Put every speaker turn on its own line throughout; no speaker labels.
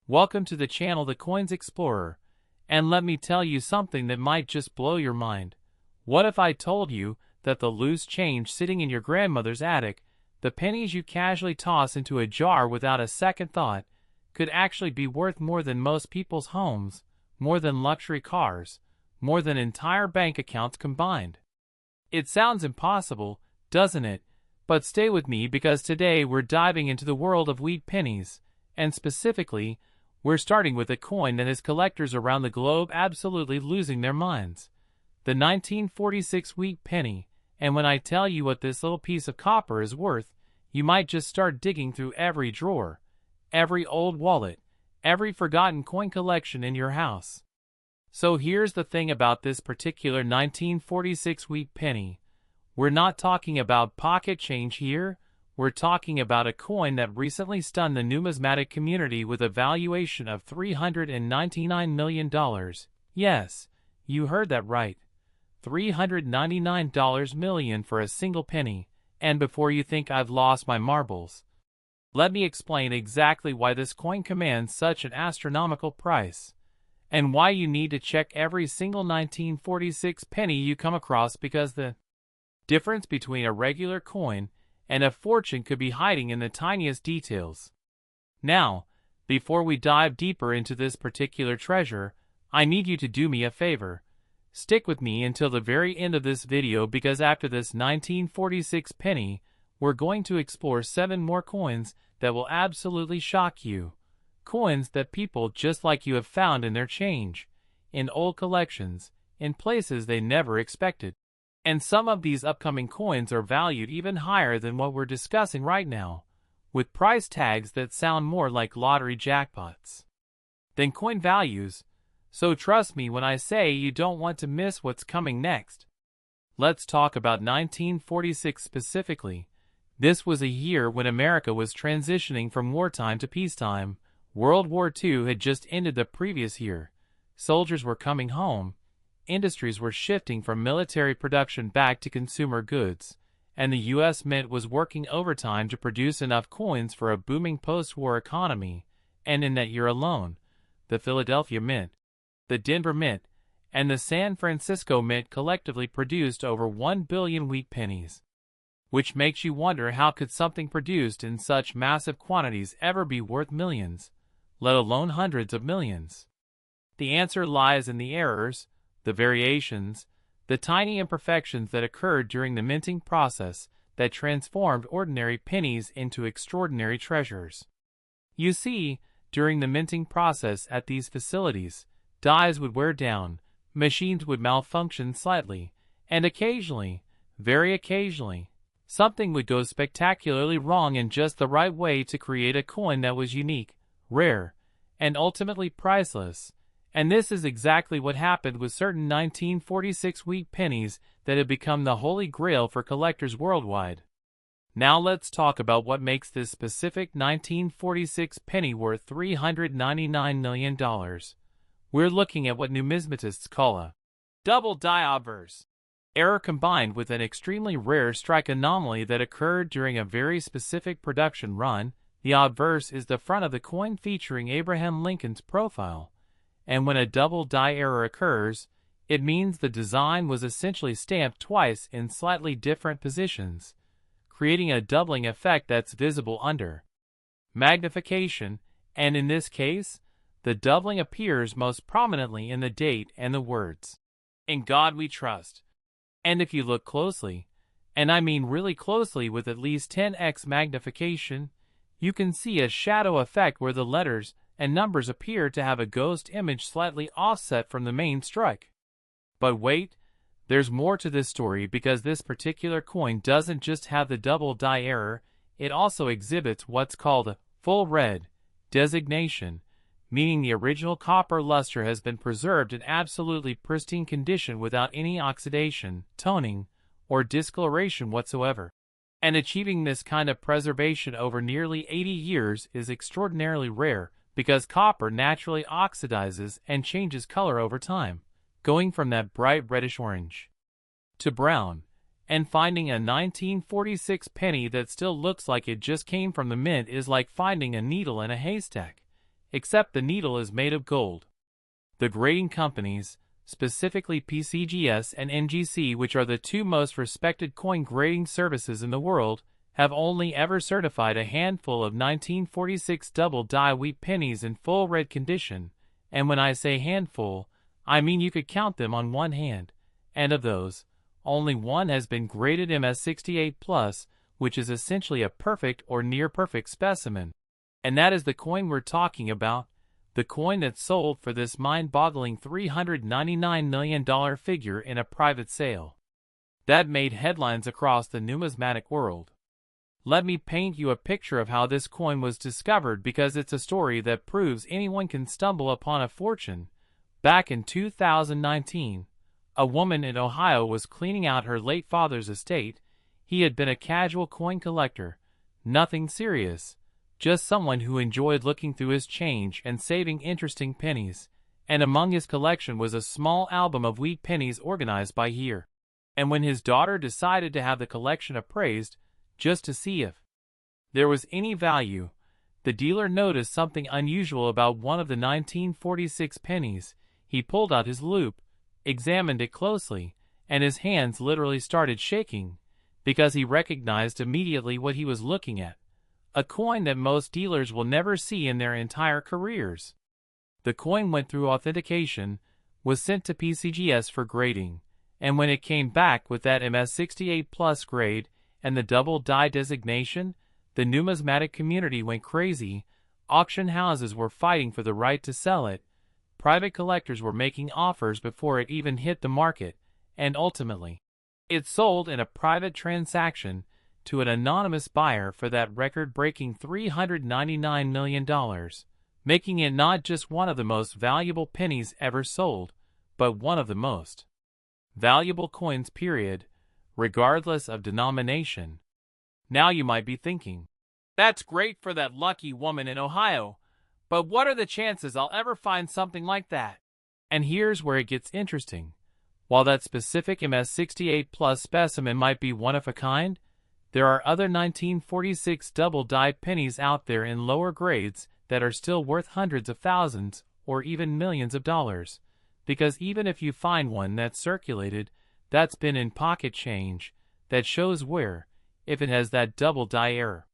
Welcome to the channel The Coins Explorer, and let me tell you something that might just blow your mind. What if I told you that the loose change sitting in your grandmother's attic, the pennies you casually toss into a jar without a second thought, could actually be worth more than most people's homes, more than luxury cars, more than entire bank accounts combined? It sounds impossible, doesn't it? But stay with me because today we're diving into the world of wheat pennies, and specifically, we're starting with a coin that has collectors around the globe absolutely losing their minds. The 1946 wheat penny, and when I tell you what this little piece of copper is worth, you might just start digging through every drawer, every old wallet, every forgotten coin collection in your house. So here's the thing about this particular 1946 wheat penny. We're not talking about pocket change here. We're talking about a coin that recently stunned the numismatic community with a valuation of $399 million. Yes, you heard that right. $399 million for a single penny. And before you think I've lost my marbles, let me explain exactly why this coin commands such an astronomical price, and why you need to check every single 1946 penny you come across, because the difference between a regular coin and a fortune could be hiding in the tiniest details. Now, before we dive deeper into this particular treasure, I need you to do me a favor. Stick with me until the very end of this video, because after this 1946 penny, we're going to explore 7 more coins that will absolutely shock you. Coins that people just like you have found in their change, in old collections, in places they never expected. And some of these upcoming coins are valued even higher than what we're discussing right now, with price tags that sound more like lottery jackpots than coin values. So trust me when I say you don't want to miss what's coming next. Let's talk about 1946 specifically. This was a year when America was transitioning from wartime to peacetime. World War II had just ended the previous year. Soldiers were coming home. Industries were shifting from military production back to consumer goods, and the U.S. Mint was working overtime to produce enough coins for a booming post-war economy. And in that year alone, the Philadelphia Mint, the Denver Mint, and the San Francisco Mint collectively produced over 1 billion wheat pennies. Which makes you wonder, how could something produced in such massive quantities ever be worth millions, let alone hundreds of millions? The answer lies in the errors, the variations, the tiny imperfections that occurred during the minting process that transformed ordinary pennies into extraordinary treasures. You see, during the minting process at these facilities, dies would wear down, machines would malfunction slightly, and occasionally, very occasionally, something would go spectacularly wrong in just the right way to create a coin that was unique, rare, and ultimately priceless. And this is exactly what happened with certain 1946 wheat pennies that have become the holy grail for collectors worldwide. Now let's talk about what makes this specific 1946 penny worth $399 million. We're looking at what numismatists call a double die obverse error combined with an extremely rare strike anomaly that occurred during a very specific production run. The obverse is the front of the coin featuring Abraham Lincoln's profile. And when a double die error occurs, it means the design was essentially stamped twice in slightly different positions, creating a doubling effect that's visible under magnification, and in this case, the doubling appears most prominently in the date and the words, "In God We Trust." And if you look closely, and I mean really closely with at least 10x magnification, you can see a shadow effect where the letters and numbers appear to have a ghost image slightly offset from the main strike. But wait, there's more to this story, because this particular coin doesn't just have the double die error, it also exhibits what's called a full red designation, meaning the original copper luster has been preserved in absolutely pristine condition without any oxidation, toning, or discoloration whatsoever. And achieving this kind of preservation over nearly 80 years is extraordinarily rare, because copper naturally oxidizes and changes color over time, going from that bright reddish-orange to brown. And finding a 1946 penny that still looks like it just came from the mint is like finding a needle in a haystack. except the needle is made of gold. The grading companies, specifically PCGS and NGC, which are the two most respected coin grading services in the world, have only ever certified a handful of 1946 double-die wheat pennies in full red condition, and when I say handful, I mean you could count them on one hand, and of those, only one has been graded MS68+, which is essentially a perfect or near-perfect specimen. And that is the coin we're talking about, the coin that sold for this mind-boggling $399 million figure in a private sale. That made headlines across the numismatic world. Let me paint you a picture of how this coin was discovered, because it's a story that proves anyone can stumble upon a fortune. Back in 2019, a woman in Ohio was cleaning out her late father's estate. He had been a casual coin collector, nothing serious, just someone who enjoyed looking through his change and saving interesting pennies, and among his collection was a small album of wheat pennies organized by year. And when his daughter decided to have the collection appraised, just to see if there was any value, the dealer noticed something unusual about one of the 1946 pennies. He pulled out his loupe, examined it closely, and his hands literally started shaking, because he recognized immediately what he was looking at, a coin that most dealers will never see in their entire careers. The coin went through authentication, was sent to PCGS for grading, and when it came back with that MS68+ grade and the double die designation, the numismatic community went crazy. Auction houses were fighting for the right to sell it. Private collectors were making offers before it even hit the market, and ultimately, it sold in a private transaction to an anonymous buyer for that record-breaking $399 million, making it not just one of the most valuable pennies ever sold, but one of the most valuable coins, period, regardless of denomination. Now you might be thinking, that's great for that lucky woman in Ohio, but what are the chances I'll ever find something like that? And here's where it gets interesting. While that specific MS68+ specimen might be one of a kind, there are other 1946 double-die pennies out there in lower grades that are still worth hundreds of thousands or even millions of dollars, because even if you find one that's circulated, that's been in pocket change, that shows where, if it has that double die error,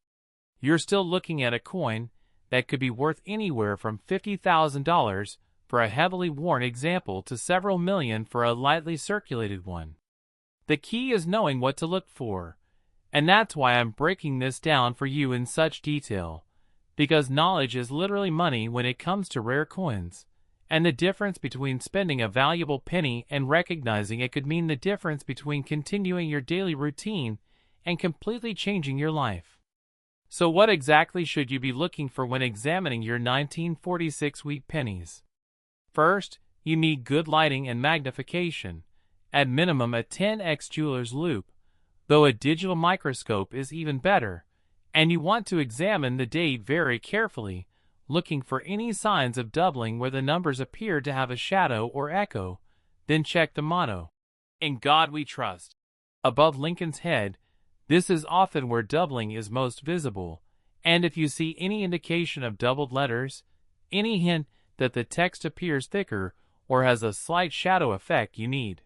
you're still looking at a coin that could be worth anywhere from $50,000 for a heavily worn example to several million for a lightly circulated one. The key is knowing what to look for, and that's why I'm breaking this down for you in such detail, because knowledge is literally money when it comes to rare coins. And the difference between spending a valuable penny and recognizing it could mean the difference between continuing your daily routine and completely changing your life. So what exactly should you be looking for when examining your 1946 wheat pennies? First, you need good lighting and magnification, at minimum a 10x jeweler's loupe, though a digital microscope is even better, and you want to examine the date very carefully, looking for any signs of doubling where the numbers appear to have a shadow or echo. Then check the motto, "In God We Trust," above Lincoln's head. This is often where doubling is most visible, and if you see any indication of doubled letters, any hint that the text appears thicker or has a slight shadow effect, you need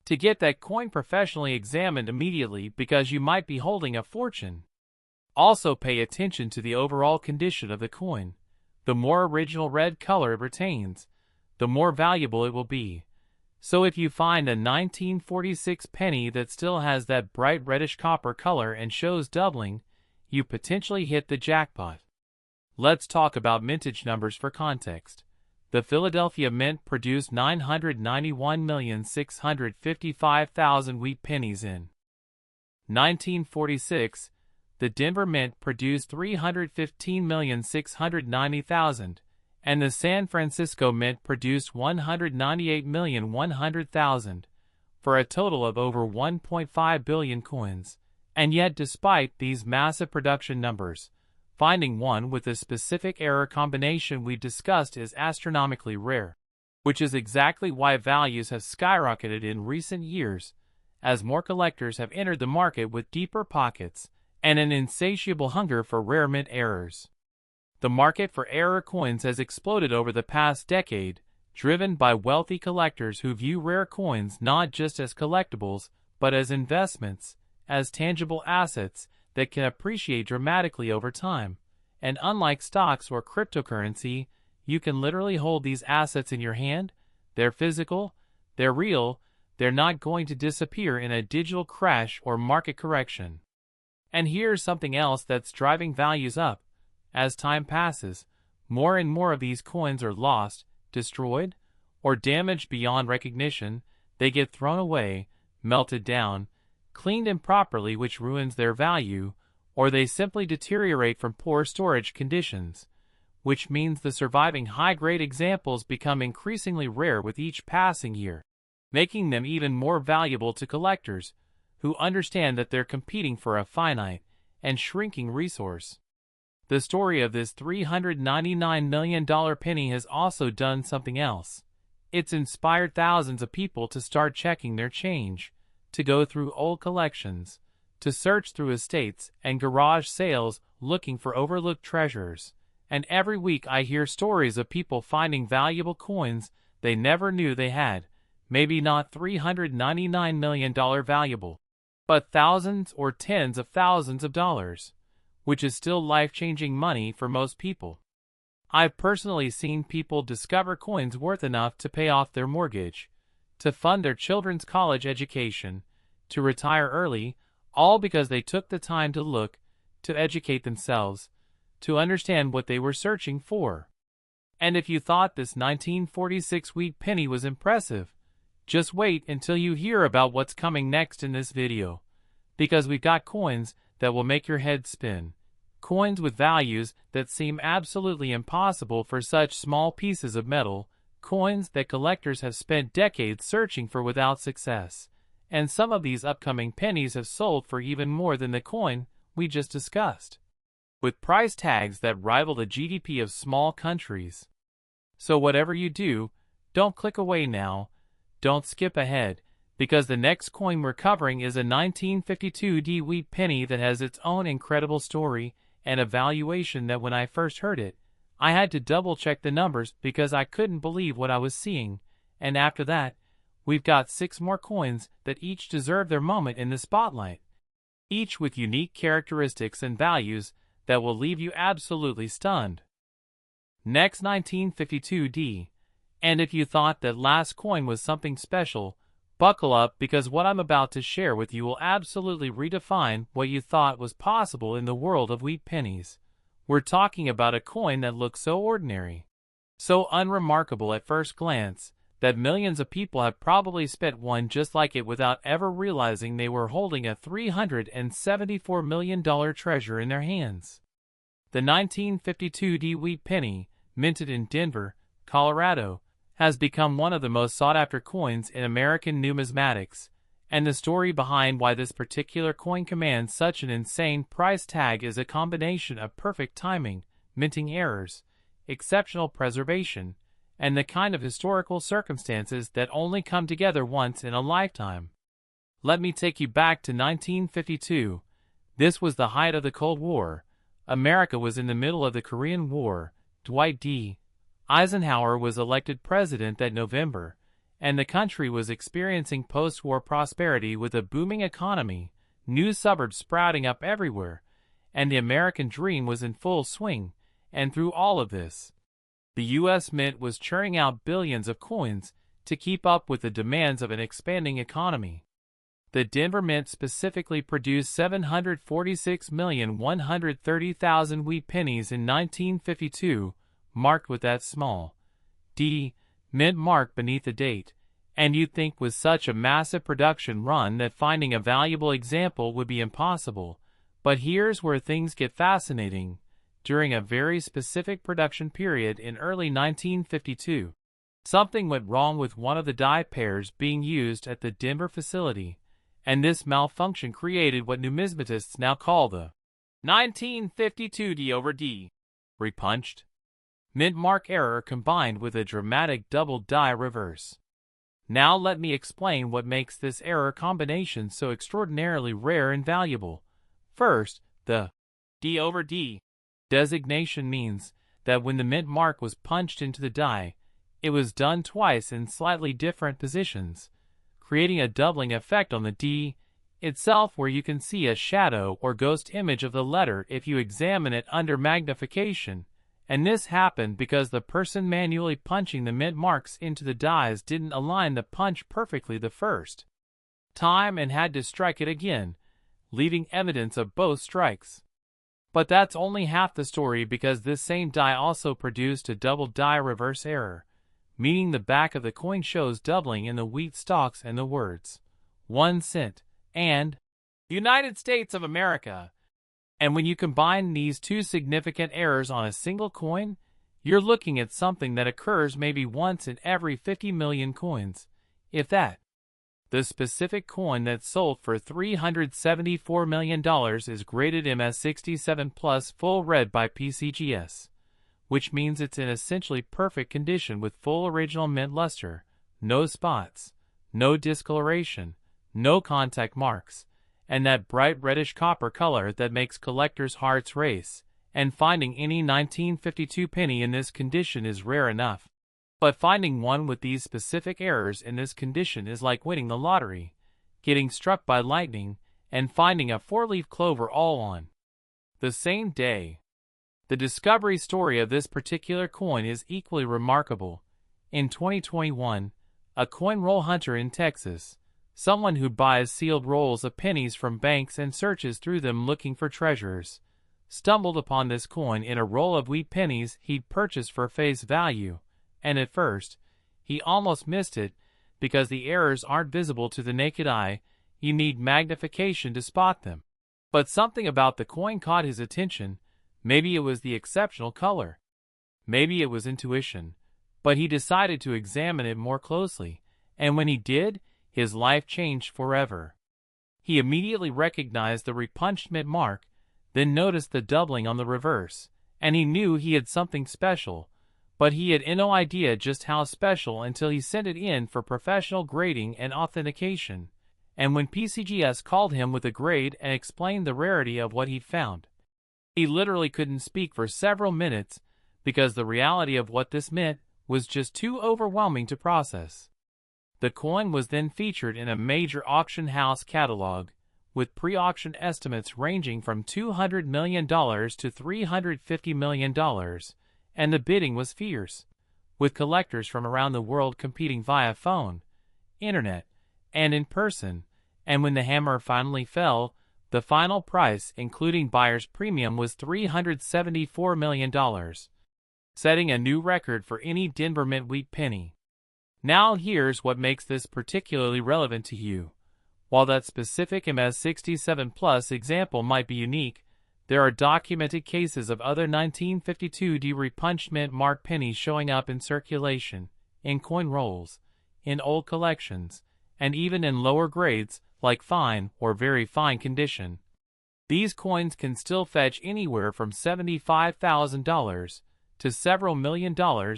to get that coin professionally examined immediately, because you might be holding a fortune. Also pay attention to the overall condition of the coin. The more original red color it retains, the more valuable it will be. So if you find a 1946 penny that still has that bright reddish copper color and shows doubling, you potentially hit the jackpot. Let's talk about mintage numbers for context. The Philadelphia Mint produced 991,655,000 wheat pennies in 1946. The Denver Mint produced 315,690,000, and the San Francisco Mint produced 198,100,000, for a total of over 1.5 billion coins. And yet, despite these massive production numbers, finding one with the specific error combination we discussed is astronomically rare, which is exactly why values have skyrocketed in recent years, as more collectors have entered the market with deeper pockets and an insatiable hunger for rare mint errors. The market for error coins has exploded over the past decade, driven by wealthy collectors who view rare coins not just as collectibles, but as investments, as tangible assets that can appreciate dramatically over time. And unlike stocks or cryptocurrency, you can literally hold these assets in your hand. They're physical, they're real, they're not going to disappear in a digital crash or market correction. And here's something else that's driving values up. As time passes, more and more of these coins are lost, destroyed, or damaged beyond recognition. They get thrown away, melted down, cleaned improperly, which ruins their value, or they simply deteriorate from poor storage conditions, which means the surviving high-grade examples become increasingly rare with each passing year, making them even more valuable to collectors who understand that they're competing for a finite and shrinking resource. The story of this $399 million penny has also done something else. It's inspired thousands of people to start checking their change, to go through old collections, to search through estates and garage sales looking for overlooked treasures. And every week I hear stories of people finding valuable coins they never knew they had, maybe not $399 million valuable, but thousands or tens of thousands of dollars, which is still life-changing money for most people. I've personally seen people discover coins worth enough to pay off their mortgage, to fund their children's college education, to retire early, all because they took the time to look, to educate themselves, to understand what they were searching for. And if you thought this 1946 wheat penny was impressive, just wait until you hear about what's coming next in this video, because we've got coins that will make your head spin. Coins with values that seem absolutely impossible for such small pieces of metal, coins that collectors have spent decades searching for without success. And some of these upcoming pennies have sold for even more than the coin we just discussed, with price tags that rival the GDP of small countries. So whatever you do, don't click away now, don't skip ahead, because the next coin we're covering is a 1952 wheat penny that has its own incredible story and a valuation that when I first heard it, I had to double-check the numbers because I couldn't believe what I was seeing. And after that, we've got 6 more coins that each deserve their moment in the spotlight, each with unique characteristics and values that will leave you absolutely stunned. Next, 1952 And if you thought that last coin was something special, buckle up, because what I'm about to share with you will absolutely redefine what you thought was possible in the world of wheat pennies. We're talking about a coin that looks so ordinary, so unremarkable at first glance, that millions of people have probably spent one just like it without ever realizing they were holding a $374 million treasure in their hands. The 1952 wheat penny, minted in Denver, Colorado, has become one of the most sought-after coins in American numismatics, and the story behind why this particular coin commands such an insane price tag is a combination of perfect timing, minting errors, exceptional preservation, and the kind of historical circumstances that only come together once in a lifetime. Let me take you back to 1952. This was the height of the Cold War. America was in the middle of the Korean War. Dwight D. Eisenhower was elected president that November, and the country was experiencing post-war prosperity with a booming economy, new suburbs sprouting up everywhere, and the American dream was in full swing. And through all of this, the U.S. Mint was churning out billions of coins to keep up with the demands of an expanding economy. The Denver Mint specifically produced 746,130,000 wheat pennies in 1952, marked with that small D mint mark beneath the date, and you'd think with such a massive production run that finding a valuable example would be impossible. But here's where things get fascinating. During a very specific production period in early 1952, something went wrong with one of the die pairs being used at the Denver facility, and this malfunction created what numismatists now call the 1952 D/D repunched mint mark error combined with a dramatic double die reverse. Now let me explain what makes this error combination so extraordinarily rare and valuable. First, the D/D designation means that when the mint mark was punched into the die, it was done twice in slightly different positions, creating a doubling effect on the D itself where you can see a shadow or ghost image of the letter if you examine it under magnification, and this happened because the person manually punching the mint marks into the dies didn't align the punch perfectly the first time and had to strike it again, leaving evidence of both strikes. But that's only half the story because this same die also produced a double die reverse error, meaning the back of the coin shows doubling in the wheat stalks and the words 1 cent and United States of America. And when you combine these two significant errors on a single coin, you're looking at something that occurs maybe once in every 50 million coins, if that. The specific coin that sold for $374 million is graded MS67 Plus full red by PCGS, which means it's in essentially perfect condition with full original mint luster, no spots, no discoloration, no contact marks, and that bright reddish copper color that makes collectors' hearts race, and finding any 1952 penny in this condition is rare enough. But finding one with these specific errors in this condition is like winning the lottery, getting struck by lightning, and finding a 4-leaf clover all on the same day. The discovery story of this particular coin is equally remarkable. In 2021, a coin roll hunter in Texas, someone who buys sealed rolls of pennies from banks and searches through them looking for treasures, stumbled upon this coin in a roll of wheat pennies he'd purchased for face value. And at first, he almost missed it, because the errors aren't visible to the naked eye, you need magnification to spot them. But something about the coin caught his attention. Maybe it was the exceptional color. Maybe it was intuition. But he decided to examine it more closely, and when he did, his life changed forever. He immediately recognized the repunched mint mark, then noticed the doubling on the reverse, and he knew he had something special. But he had no idea just how special until he sent it in for professional grading and authentication, and when PCGS called him with a grade and explained the rarity of what he'd found, he literally couldn't speak for several minutes because the reality of what this meant was just too overwhelming to process. The coin was then featured in a major auction house catalog, with pre-auction estimates ranging from $200 million to $350 million, and the bidding was fierce, with collectors from around the world competing via phone, internet, and in person, and when the hammer finally fell, the final price, including buyer's premium, was $374 million, setting a new record for any Denver mint wheat penny. Now here's what makes this particularly relevant to you. While that specific MS67 Plus example might be unique, there are documented cases of other 1952 repunched mint mark pennies showing up in circulation, in coin rolls, in old collections, and even in lower grades like fine or very fine condition. These coins can still fetch anywhere from $75,000 to several $1 million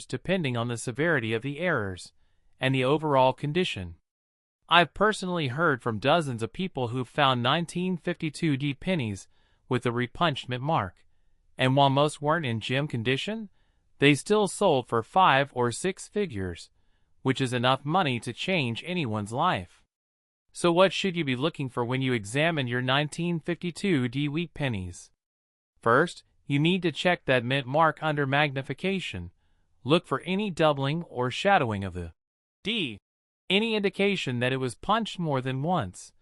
depending on the severity of the errors and the overall condition. I've personally heard from dozens of people who've found 1952 pennies with the repunched mint mark, and while most weren't in gem condition, they still sold for 5 or 6 figures, which is enough money to change anyone's life. So what should you be looking for when you examine your 1952 wheat pennies? First, you need to check that mint mark under magnification. Look for any doubling or shadowing of the D, any indication that it was punched more than once,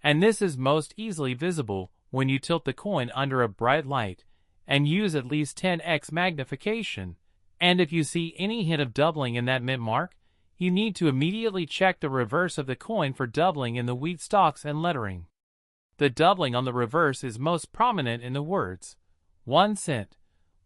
and this is most easily visible when you tilt the coin under a bright light and use at least 10x magnification. And if you see any hint of doubling in that mint mark, you need to immediately check the reverse of the coin for doubling in the wheat stalks and lettering. The doubling on the reverse is most prominent in the words 1 cent,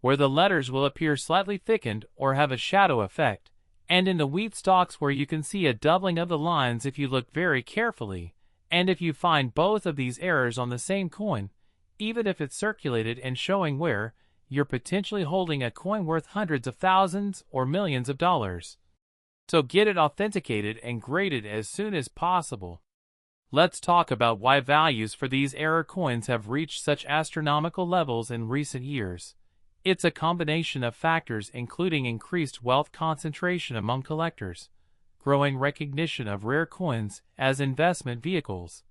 where the letters will appear slightly thickened or have a shadow effect, and in the wheat stalks where you can see a doubling of the lines if you look very carefully. And if you find both of these errors on the same coin, even if it's circulated and showing wear, you're potentially holding a coin worth hundreds of thousands or millions of dollars. So get it authenticated and graded as soon as possible. Let's talk about why values for these error coins have reached such astronomical levels in recent years. It's a combination of factors including increased wealth concentration among collectors, growing recognition of rare coins as investment vehicles,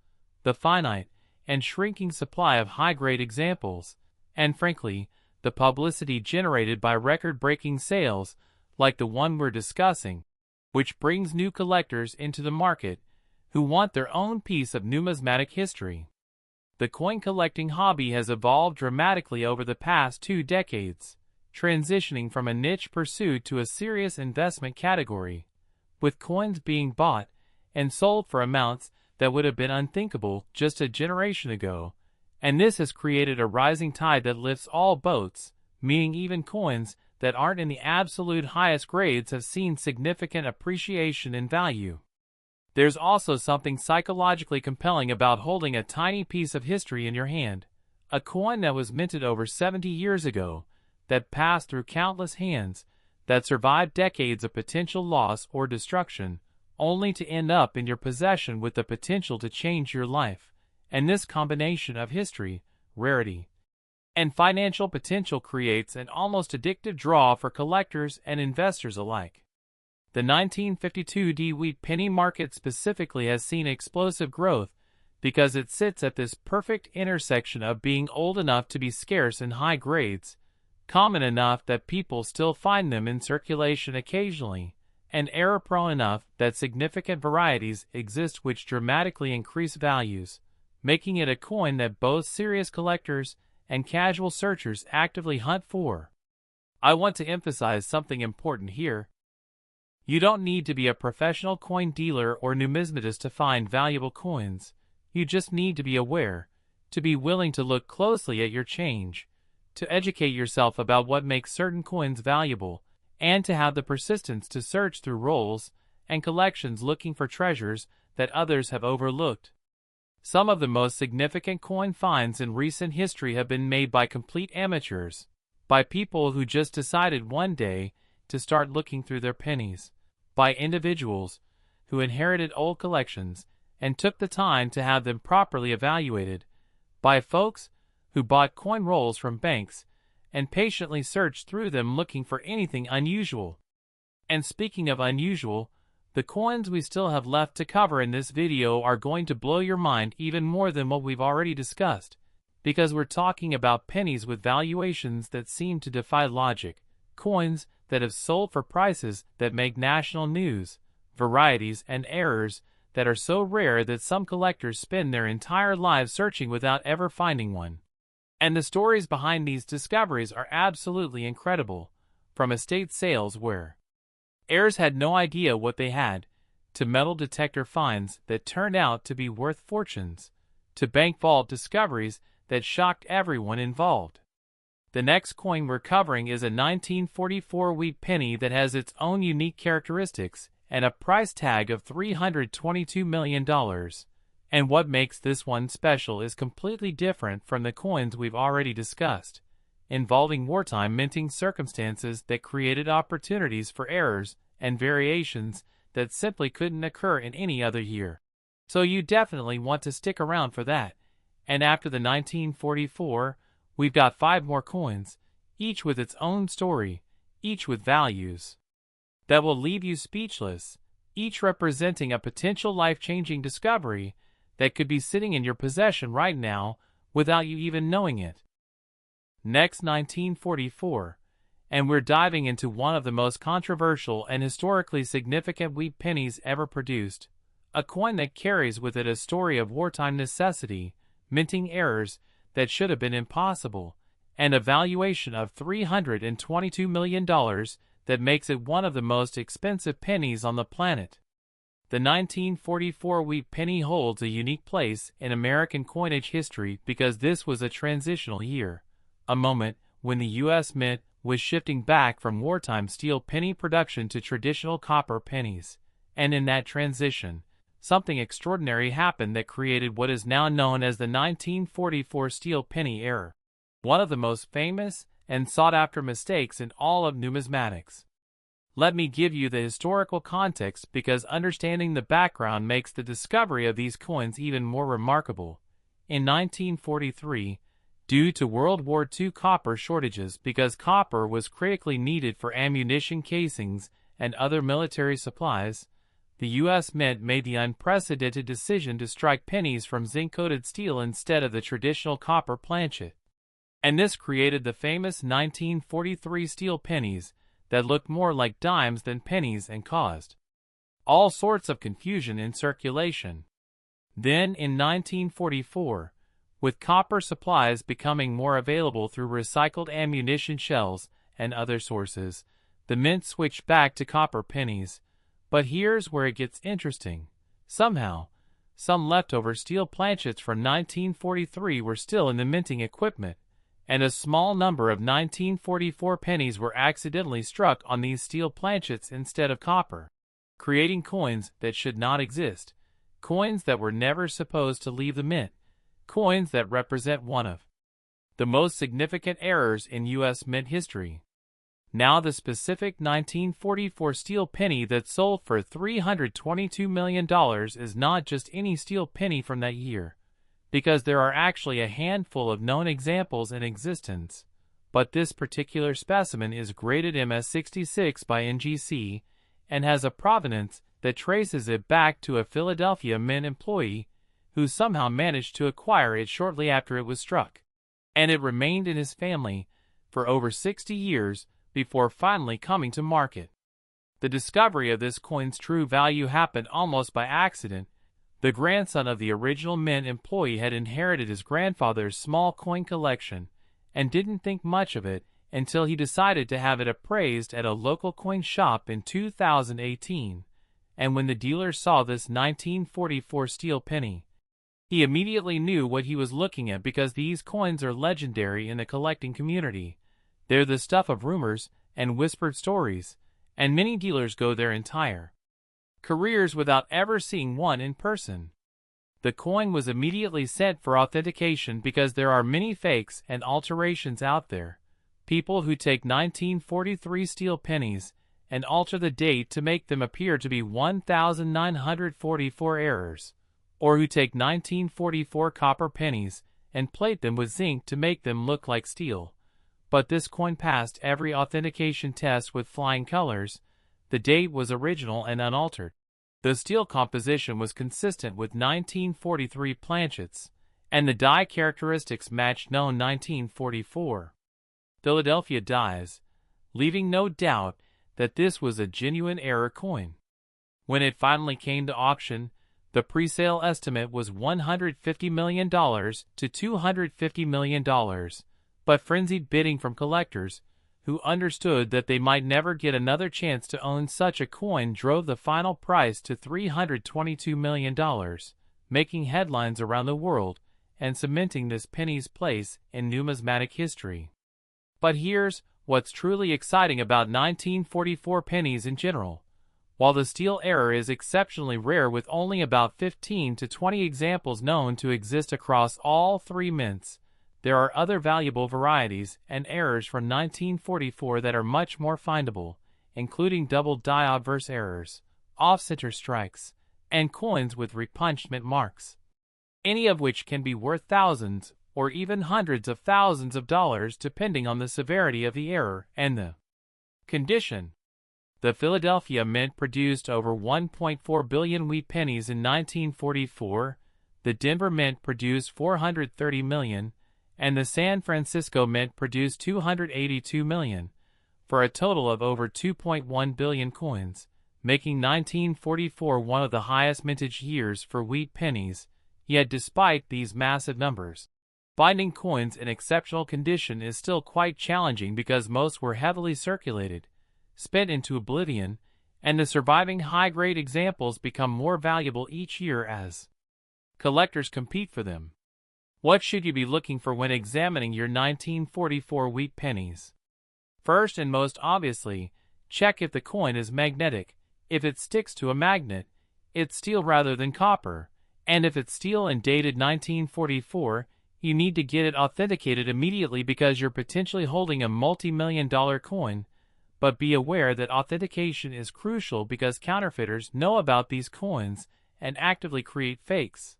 the finite and shrinking supply of high-grade examples, and frankly, the publicity generated by record-breaking sales like the one we're discussing, which brings new collectors into the market who want their own piece of numismatic history. The coin collecting hobby has evolved dramatically over the past 2 decades, transitioning from a niche pursuit to a serious investment category, with coins being bought and sold for amounts that would have been unthinkable just a generation ago, and this has created a rising tide that lifts all boats, meaning even coins that aren't in the absolute highest grades have seen significant appreciation in value. There's also something psychologically compelling about holding a tiny piece of history in your hand, a coin that was minted over 70 years ago, that passed through countless hands, that survived decades of potential loss or destruction, only to end up in your possession with the potential to change your life. And this combination of history, rarity, and financial potential creates an almost addictive draw for collectors and investors alike. The 1952 wheat penny market specifically has seen explosive growth because it sits at this perfect intersection of being old enough to be scarce in high grades, common enough that people still find them in circulation occasionally, and error-prone enough that significant varieties exist which dramatically increase values, making it a coin that both serious collectors and casual searchers actively hunt for. I want to emphasize something important here. You don't need to be a professional coin dealer or numismatist to find valuable coins. You just need to be aware, to be willing to look closely at your change, to educate yourself about what makes certain coins valuable, and to have the persistence to search through rolls and collections looking for treasures that others have overlooked. Some of the most significant coin finds in recent history have been made by complete amateurs, by people who just decided one day to start looking through their pennies, by individuals who inherited old collections and took the time to have them properly evaluated, by folks who bought coin rolls from banks and patiently searched through them looking for anything unusual. And speaking of unusual, the coins we still have left to cover in this video are going to blow your mind even more than what we've already discussed, because we're talking about pennies with valuations that seem to defy logic, coins that have sold for prices that make national news, varieties and errors that are so rare that some collectors spend their entire lives searching without ever finding one. And the stories behind these discoveries are absolutely incredible, from estate sales where heirs had no idea what they had, to metal detector finds that turned out to be worth fortunes, to bank vault discoveries that shocked everyone involved. The next coin we're covering is a 1944 wheat penny that has its own unique characteristics and a price tag of $322 million. And what makes this one special is completely different from the coins we've already discussed, involving wartime minting circumstances that created opportunities for errors and variations that simply couldn't occur in any other year. So you definitely want to stick around for that. And after the 1944, we've got 5 more coins, each with its own story, each with values that will leave you speechless, each representing a potential life-changing discovery that could be sitting in your possession right now without you even knowing it. Next, 1944, and we're diving into one of the most controversial and historically significant wheat pennies ever produced, a coin that carries with it a story of wartime necessity, minting errors that should have been impossible, and a valuation of $322 million that makes it one of the most expensive pennies on the planet. The 1944 wheat penny holds a unique place in American coinage history because this was a transitional year, a moment when the U.S. Mint was shifting back from wartime steel penny production to traditional copper pennies, and in that transition, something extraordinary happened that created what is now known as the 1944 steel penny error, one of the most famous and sought-after mistakes in all of numismatics. Let me give you the historical context because understanding the background makes the discovery of these coins even more remarkable. In 1943, due to World War II copper shortages because copper was critically needed for ammunition casings and other military supplies. The U.S. Mint made the unprecedented decision to strike pennies from zinc-coated steel instead of the traditional copper planchet. And this created the famous 1943 steel pennies that looked more like dimes than pennies and caused all sorts of confusion in circulation. Then, in 1944, with copper supplies becoming more available through recycled ammunition shells and other sources, the mint switched back to copper pennies. But here's where it gets interesting. Somehow, some leftover steel planchets from 1943 were still in the minting equipment, and a small number of 1944 pennies were accidentally struck on these steel planchets instead of copper, creating coins that should not exist, coins that were never supposed to leave the mint, coins that represent one of the most significant errors in U.S. mint history. Now the specific 1944 steel penny that sold for $322 million is not just any steel penny from that year, because there are actually a handful of known examples in existence, but this particular specimen is graded MS66 by NGC and has a provenance that traces it back to a Philadelphia Mint employee who somehow managed to acquire it shortly after it was struck, and it remained in his family for over 60 years before finally coming to market. The discovery of this coin's true value happened almost by accident. The grandson of the original mint employee had inherited his grandfather's small coin collection and didn't think much of it until he decided to have it appraised at a local coin shop in 2018. And when the dealer saw this 1944 steel penny, he immediately knew what he was looking at because these coins are legendary in the collecting community. They're the stuff of rumors and whispered stories, and many dealers go their entire careers without ever seeing one in person. The coin was immediately sent for authentication because there are many fakes and alterations out there. People who take 1943 steel pennies and alter the date to make them appear to be 1944 errors, or who take 1944 copper pennies and plate them with zinc to make them look like steel. But this coin passed every authentication test with flying colors. The date was original and unaltered. The steel composition was consistent with 1943 planchets, and the die characteristics matched known 1944 Philadelphia dies, leaving no doubt that this was a genuine error coin. When it finally came to auction, the pre-sale estimate was $150 million to $250 million. But frenzied bidding from collectors, who understood that they might never get another chance to own such a coin, drove the final price to $322 million, making headlines around the world and cementing this penny's place in numismatic history. But here's what's truly exciting about 1944 pennies in general. While the steel error is exceptionally rare with only about 15 to 20 examples known to exist across all three mints, there are other valuable varieties and errors from 1944 that are much more findable, including double die obverse errors, off-center strikes, and coins with repunched mint marks, any of which can be worth thousands or even hundreds of thousands of dollars depending on the severity of the error and the condition. The Philadelphia Mint produced over 1.4 billion wheat pennies in 1944, the Denver Mint produced 430 million, and the San Francisco Mint produced 282 million, for a total of over 2.1 billion coins, making 1944 one of the highest mintage years for wheat pennies. Yet despite these massive numbers, finding coins in exceptional condition is still quite challenging because most were heavily circulated, spent into oblivion, and the surviving high-grade examples become more valuable each year as collectors compete for them. What should you be looking for when examining your 1944 wheat pennies? First and most obviously, check if the coin is magnetic. If it sticks to a magnet, it's steel rather than copper, and if it's steel and dated 1944, you need to get it authenticated immediately because you're potentially holding a multi-million-dollar coin. But be aware that authentication is crucial because counterfeiters know about these coins and actively create fakes.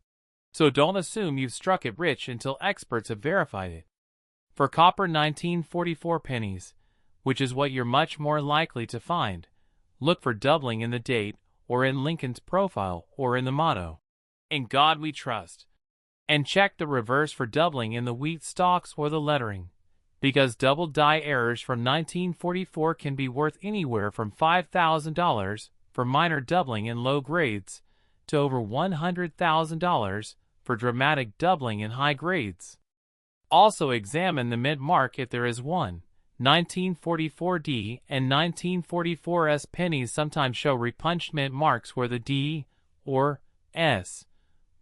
So don't assume you've struck it rich until experts have verified it. For copper 1944 pennies, which is what you're much more likely to find, look for doubling in the date, or in Lincoln's profile, or in the motto, "In God We Trust." And check the reverse for doubling in the wheat stalks or the lettering, because double die errors from 1944 can be worth anywhere from $5,000 for minor doubling in low grades to over $100,000 for dramatic doubling in high grades. Also examine the mint mark if there is one. 1944D and 1944S pennies sometimes show repunched mint marks where the D, or S,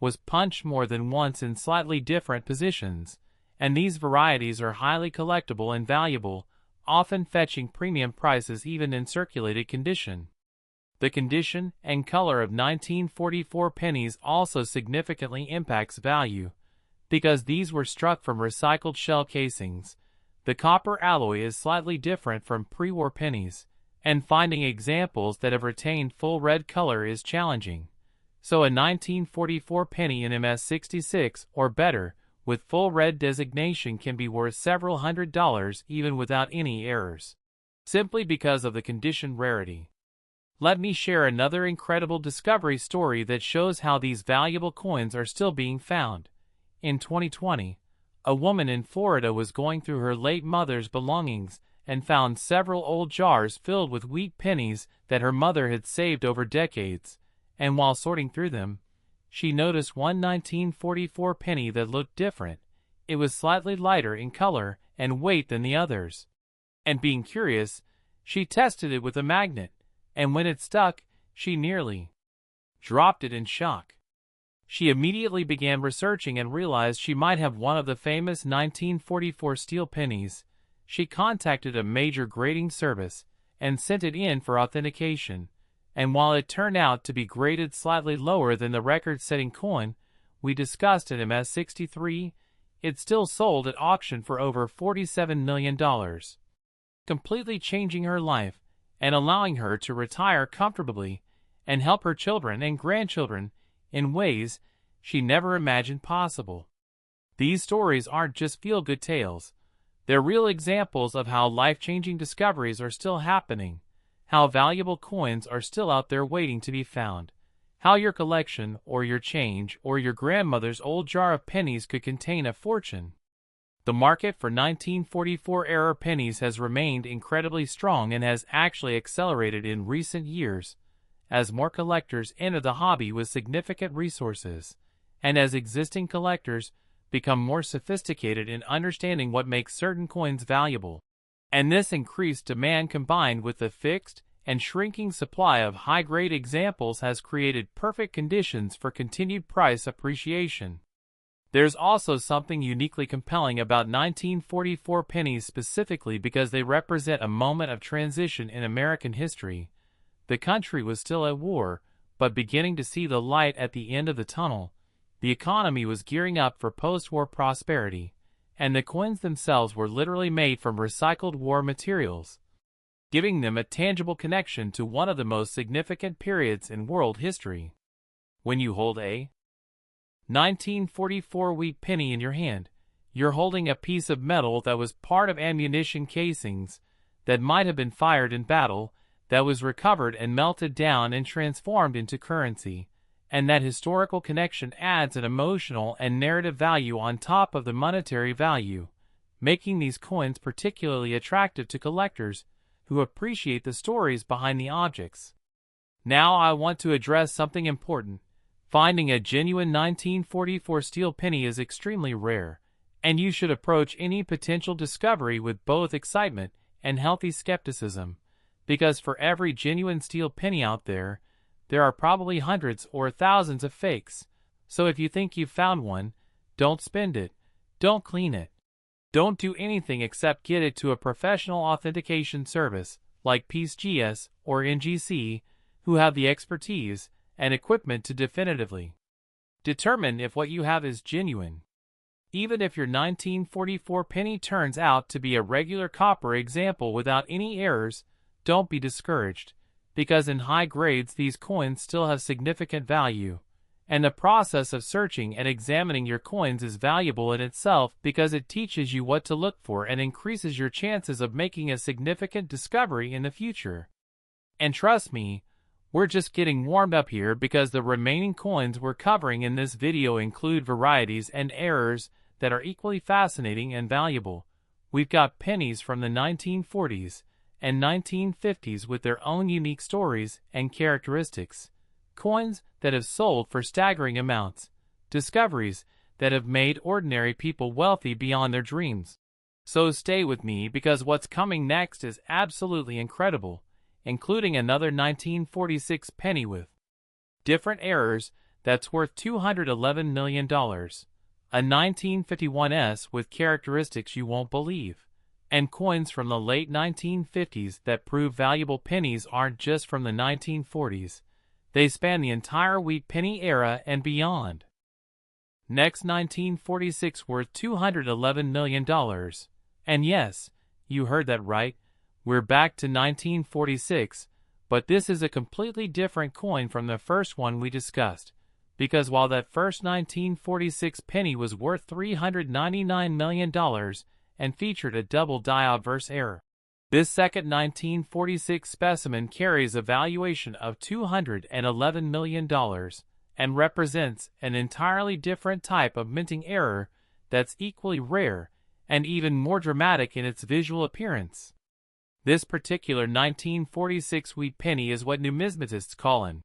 was punched more than once in slightly different positions, and these varieties are highly collectible and valuable, often fetching premium prices even in circulated condition. The condition and color of 1944 pennies also significantly impacts value, because these were struck from recycled shell casings. The copper alloy is slightly different from pre-war pennies, and finding examples that have retained full red color is challenging. So a 1944 penny in MS66 or better, with full red designation can be worth several $100s even without any errors, simply because of the condition rarity. Let me share another incredible discovery story that shows how these valuable coins are still being found. In 2020, a woman in Florida was going through her late mother's belongings and found several old jars filled with wheat pennies that her mother had saved over decades, and while sorting through them, she noticed one 1944 penny that looked different. It was slightly lighter in color and weight than the others. And being curious, she tested it with a magnet, and when it stuck, she nearly dropped it in shock. She immediately began researching and realized she might have one of the famous 1944 steel pennies. She contacted a major grading service and sent it in for authentication, and while it turned out to be graded slightly lower than the record-setting coin we discussed in MS63, it still sold at auction for over $47 million, completely changing her life and allowing her to retire comfortably and help her children and grandchildren in ways she never imagined possible. These stories aren't just feel-good tales. They're real examples of how life-changing discoveries are still happening, how valuable coins are still out there waiting to be found, how your collection or your change or your grandmother's old jar of pennies could contain a fortune. The market for 1944-era pennies has remained incredibly strong and has actually accelerated in recent years, as more collectors enter the hobby with significant resources, and as existing collectors become more sophisticated in understanding what makes certain coins valuable. And this increased demand combined with the fixed and shrinking supply of high-grade examples has created perfect conditions for continued price appreciation. There's also something uniquely compelling about 1944 pennies specifically because they represent a moment of transition in American history. The country was still at war, but beginning to see the light at the end of the tunnel. The economy was gearing up for post-war prosperity, and the coins themselves were literally made from recycled war materials, giving them a tangible connection to one of the most significant periods in world history. When you hold a 1944 wheat penny in your hand, you're holding a piece of metal that was part of ammunition casings that might have been fired in battle, that was recovered and melted down and transformed into currency, and that historical connection adds an emotional and narrative value on top of the monetary value, making these coins particularly attractive to collectors who appreciate the stories behind the objects. Now I want to address something important. Finding a genuine 1944 steel penny is extremely rare, and you should approach any potential discovery with both excitement and healthy skepticism, because for every genuine steel penny out there, there are probably hundreds or thousands of fakes. So if you think you've found one, don't spend it, don't clean it, don't do anything except get it to a professional authentication service like PeaceGS or NGC, who have the expertise and equipment to definitively determine if what you have is genuine. Even if your 1944 penny turns out to be a regular copper example without any errors, don't be discouraged, because in high grades these coins still have significant value, And the process of searching and examining your coins is valuable in itself because it teaches you what to look for and increases your chances of making a significant discovery in the future. And trust me, we're just getting warmed up here because the remaining coins we're covering in this video include varieties and errors that are equally fascinating and valuable. We've got pennies from the 1940s and 1950s with their own unique stories and characteristics. Coins that have sold for staggering amounts, discoveries that have made ordinary people wealthy beyond their dreams. So stay with me because what's coming next is absolutely incredible, including another 1946 penny with different errors that's worth $211 million, a 1951s with characteristics you won't believe, and coins from the late 1950s that prove valuable. Pennies aren't just from the 1940s. They span the entire wheat penny era and beyond. Next, 1946 worth $211 million. And yes, you heard that right, we're back to 1946, but this is a completely different coin from the first one we discussed, because while that first 1946 penny was worth $399 million and featured a double die obverse error, this second 1946 specimen carries a valuation of $211 million and represents an entirely different type of minting error that's equally rare and even more dramatic in its visual appearance. This particular 1946 wheat penny is what numismatists call an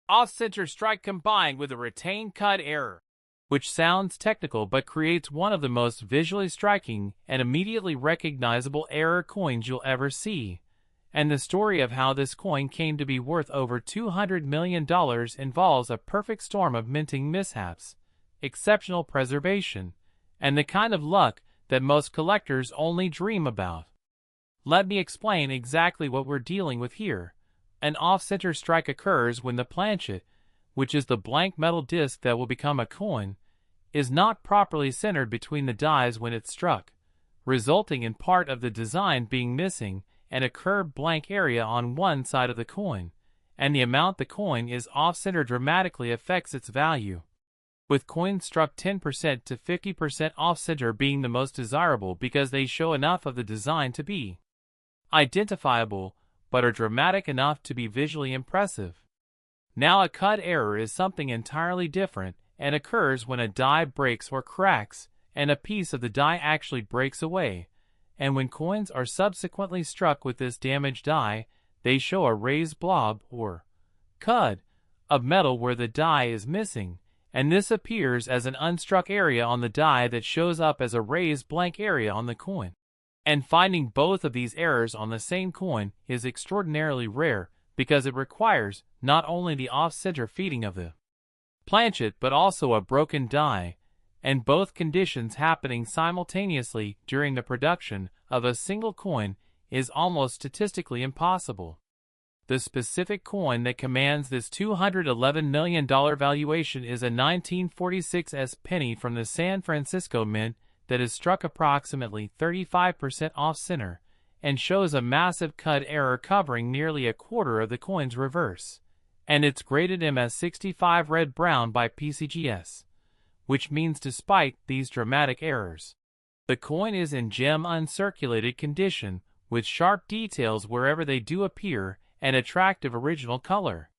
off-center strike combined with a retained cut error, which sounds technical but creates one of the most visually striking and immediately recognizable error coins you'll ever see. And the story of how this coin came to be worth over $200 million involves a perfect storm of minting mishaps, exceptional preservation, and the kind of luck that most collectors only dream about. Let me explain exactly what we're dealing with here. An off-center strike occurs when the planchet, which is the blank metal disc that will become a coin, is not properly centered between the dies when it's struck, resulting in part of the design being missing and a curved blank area on one side of the coin, and the amount the coin is off-center dramatically affects its value, with coins struck 10% to 50% off-center being the most desirable because they show enough of the design to be identifiable, but are dramatic enough to be visually impressive. Now, a cut error is something entirely different and occurs when a die breaks or cracks and a piece of the die actually breaks away, and when coins are subsequently struck with this damaged die, they show a raised blob or cud of metal where the die is missing, and this appears as an unstruck area on the die that shows up as a raised blank area on the coin. And finding both of these errors on the same coin is extraordinarily rare because it requires not only the off-center feeding of the planchet but also a broken die, and both conditions happening simultaneously during the production of a single coin is almost statistically impossible. The specific coin that commands this $211 million valuation is a 1946 penny from the San Francisco Mint that is struck approximately 35% off-center and shows a massive cut error covering nearly a quarter of the coin's reverse, and it's graded MS65 red-brown by PCGS, which means despite these dramatic errors, the coin is in gem uncirculated condition with sharp details wherever they do appear and attractive original color.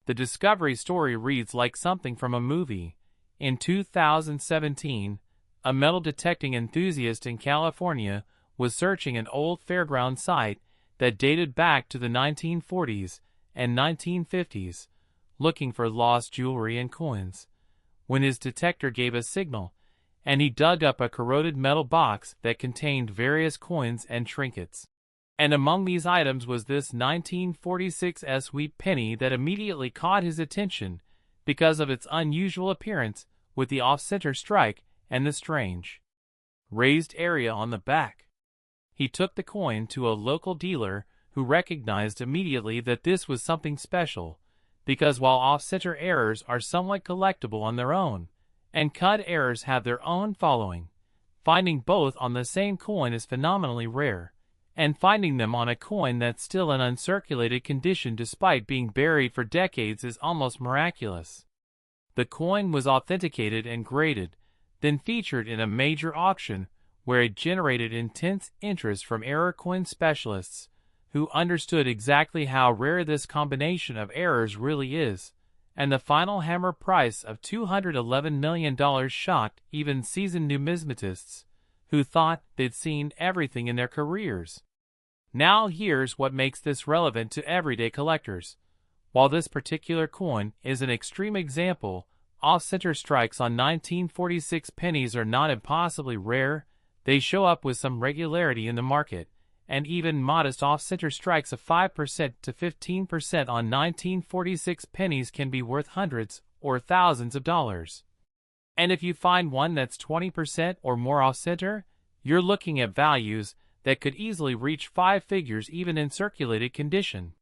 The discovery story reads like something from a movie. In 2017, a metal detecting enthusiast in California was searching an old fairground site that dated back to the 1940s and 1950s, looking for lost jewelry and coins, when his detector gave a signal, and he dug up a corroded metal box that contained various coins and trinkets. And among these items was this 1946 wheat penny that immediately caught his attention because of its unusual appearance with the off-center strike and the strange raised area on the back. He took the coin to a local dealer who recognized immediately that this was something special, because while off-center errors are somewhat collectible on their own, and cut errors have their own following, finding both on the same coin is phenomenally rare, and finding them on a coin that's still in uncirculated condition despite being buried for decades is almost miraculous. The coin was authenticated and graded, then featured in a major auction where it generated intense interest from error coin specialists who understood exactly how rare this combination of errors really is, and the final hammer price of $211 million shocked even seasoned numismatists who thought they'd seen everything in their careers. Now here's what makes this relevant to everyday collectors. While this particular coin is an extreme example, off-center strikes on 1946 pennies are not impossibly rare. They show up with some regularity in the market, and even modest off-center strikes of 5% to 15% on 1946 pennies can be worth hundreds or thousands of dollars. And if you find one that's 20% or more off-center, you're looking at values that could easily reach 5 figures even in circulated condition.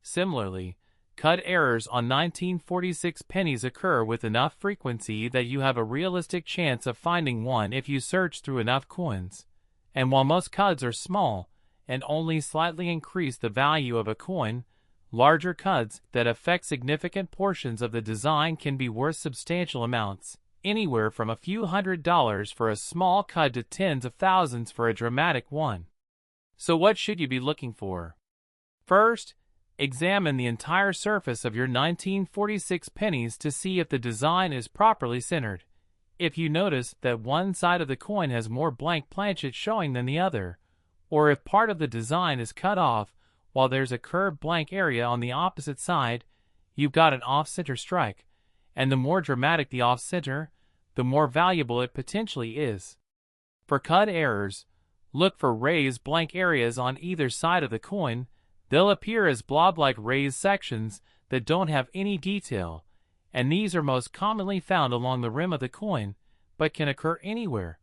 Similarly, cut errors on 1946 pennies occur with enough frequency that you have a realistic chance of finding one if you search through enough coins. And while most cuts are small and only slightly increase the value of a coin, larger cuts that affect significant portions of the design can be worth substantial amounts, anywhere from a few $100s for a small cut to tens of thousands for a dramatic one. So what should you be looking for? First, examine the entire surface of your 1946 pennies to see if the design is properly centered. If you notice that one side of the coin has more blank planchet showing than the other, or if part of the design is cut off while there's a curved blank area on the opposite side, you've got an off-center strike, and the more dramatic the off-center, the more valuable it potentially is. For cut errors, look for raised blank areas on either side of the coin. They'll appear as blob-like raised sections that don't have any detail, and these are most commonly found along the rim of the coin, but can occur anywhere.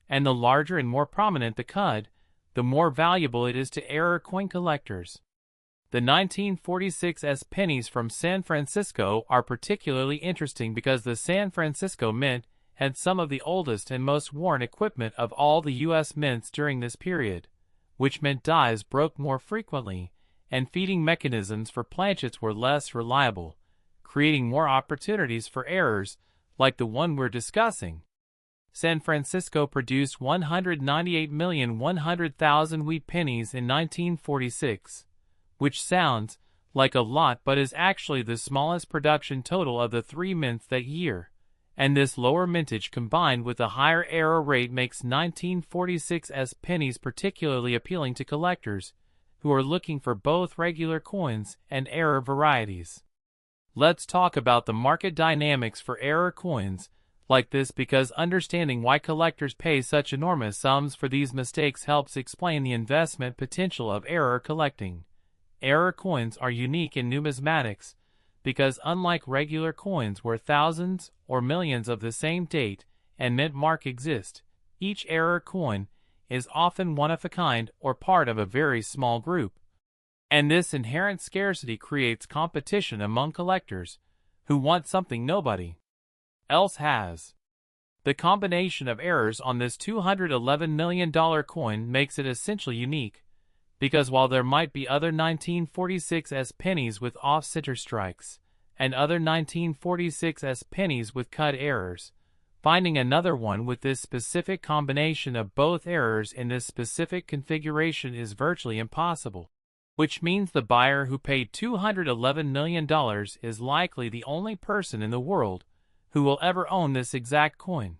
And the larger and more prominent the cut, the more valuable it is to error coin collectors. The 1946 pennies from San Francisco are particularly interesting because the San Francisco Mint had some of the oldest and most worn equipment of all the U.S. mints during this period, which meant dies broke more frequently, and feeding mechanisms for planchets were less reliable, creating more opportunities for errors like the one we're discussing. San Francisco produced 198,100,000 wheat pennies in 1946, which sounds like a lot but is actually the smallest production total of the 3 mints that year. And this lower mintage combined with a higher error rate makes 1946 pennies particularly appealing to collectors who are looking for both regular coins and error varieties. Let's talk about the market dynamics for error coins like this, because understanding why collectors pay such enormous sums for these mistakes helps explain the investment potential of error collecting. Error coins are unique in numismatics because unlike regular coins where thousands or millions of the same date and mint mark exist, each error coin is often one of a kind or part of a very small group. And this inherent scarcity creates competition among collectors who want something nobody else has. The combination of errors on this $211 million coin makes it essentially unique, because while there might be other 1946 pennies with off-center strikes and other 1946 pennies with cut errors, finding another one with this specific combination of both errors in this specific configuration is virtually impossible, which means the buyer who paid $211 million is likely the only person in the world who will ever own this exact coin.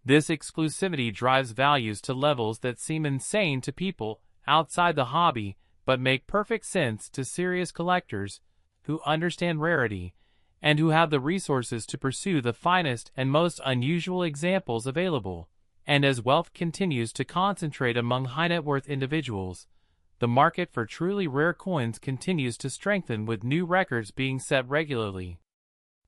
This exclusivity drives values to levels that seem insane to people outside the hobby but make perfect sense to serious collectors who understand rarity and who have the resources to pursue the finest and most unusual examples available. And as wealth continues to concentrate among high-net-worth individuals, the market for truly rare coins continues to strengthen with new records being set regularly.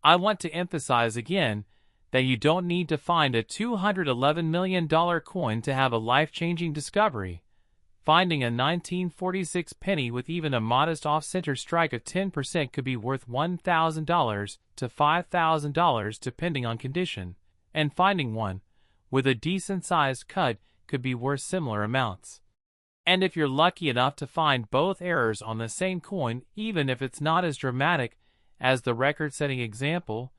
I want to emphasize again that you don't need to find a $211 million coin to have a life-changing discovery. Finding a 1946 penny with even a modest off-center strike of 10% could be worth $1,000 to $5,000 depending on condition, and finding one with a decent-sized cut could be worth similar amounts. And if you're lucky enough to find both errors on the same coin, even if it's not as dramatic as the record-setting example,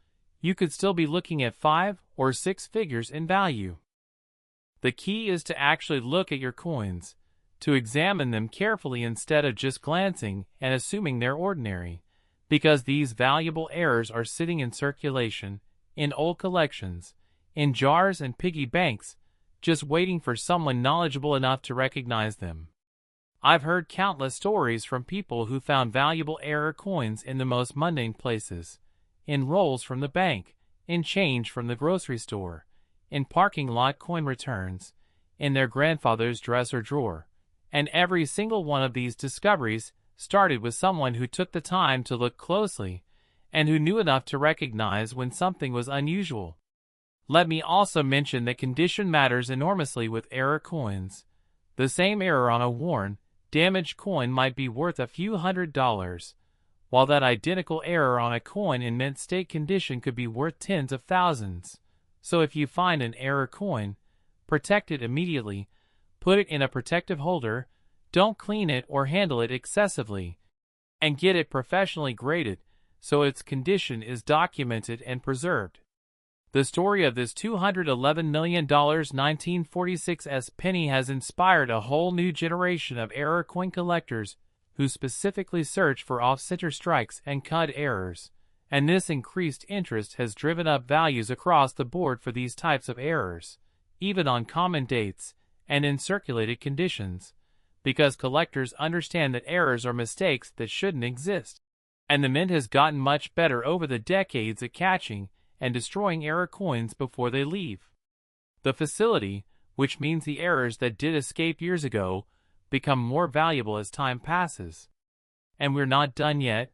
you could still be looking at 5 or 6 figures in value. The key is to actually look at your coins, to examine them carefully instead of just glancing and assuming they're ordinary, because these valuable heirs are sitting in circulation, in old collections, in jars and piggy banks, just waiting for someone knowledgeable enough to recognize them. I've heard countless stories from people who found valuable heir coins in the most mundane places, in rolls from the bank, in change from the grocery store, in parking lot coin returns, in their grandfather's dresser drawer, and every single one of these discoveries started with someone who took the time to look closely and who knew enough to recognize when something was unusual. Let me also mention that condition matters enormously with error coins. The same error on a worn, damaged coin might be worth a few $100s, while that identical error on a coin in mint state condition could be worth tens of thousands. So if you find an error coin, protect it immediately, put it in a protective holder, don't clean it or handle it excessively, and get it professionally graded so its condition is documented and preserved. The story of this $211 million 1946 penny has inspired a whole new generation of error coin collectors who specifically search for off-center strikes and cut errors, and this increased interest has driven up values across the board for these types of errors, even on common dates and in circulated conditions, because collectors understand that errors are mistakes that shouldn't exist, and the mint has gotten much better over the decades at catching and destroying error coins before they leave the facility, which means the errors that did escape years ago become more valuable as time passes. And we're not done yet.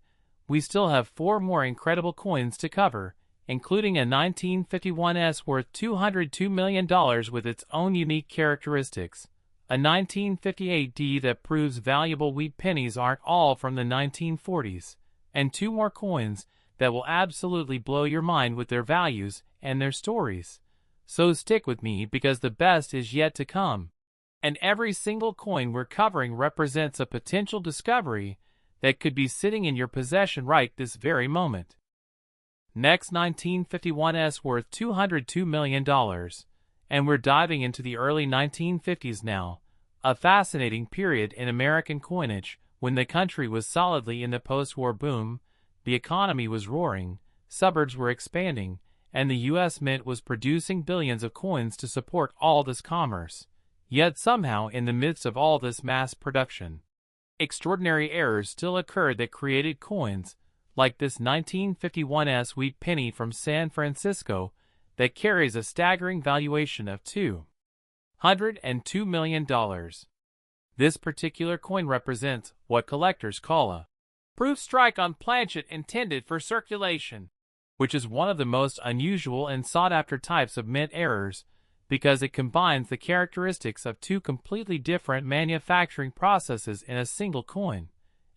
We still have 4 more incredible coins to cover, including a 1951s worth $202 million with its own unique characteristics, a 1958D that proves valuable wheat pennies aren't all from the 1940s, and 2 more coins that will absolutely blow your mind with their values and their stories. So stick with me because the best is yet to come. And every single coin we're covering represents a potential discovery that could be sitting in your possession right this very moment. Next, 1951s worth $202 million. And we're diving into the early 1950s now, a fascinating period in American coinage when the country was solidly in the post-war boom, the economy was roaring, suburbs were expanding, and the U.S. Mint was producing billions of coins to support all this commerce. Yet somehow in the midst of all this mass production, extraordinary errors still occurred that created coins, like this 1951s wheat penny from San Francisco that carries a staggering valuation of $202 million. This particular coin represents what collectors call a proof strike on planchet intended for circulation, which is one of the most unusual and sought-after types of mint errors because it combines the characteristics of 2 completely different manufacturing processes in a single coin.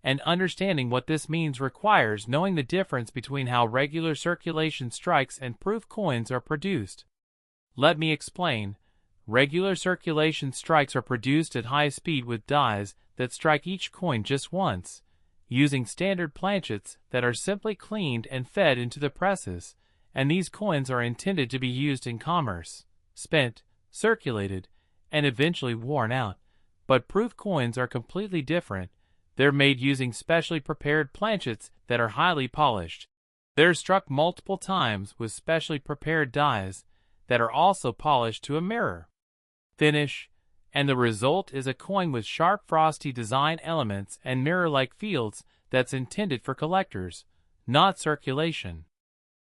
And understanding what this means requires knowing the difference between how regular circulation strikes and proof coins are produced. Let me explain. Regular circulation strikes are produced at high speed with dies that strike each coin just once, using standard planchets that are simply cleaned and fed into the presses, and these coins are intended to be used in commerce, spent, circulated, and eventually worn out. But proof coins are completely different. They're made using specially prepared planchets that are highly polished. They're struck multiple times with specially prepared dies that are also polished to a mirror finish, and the result is a coin with sharp frosty design elements and mirror-like fields that's intended for collectors, not circulation.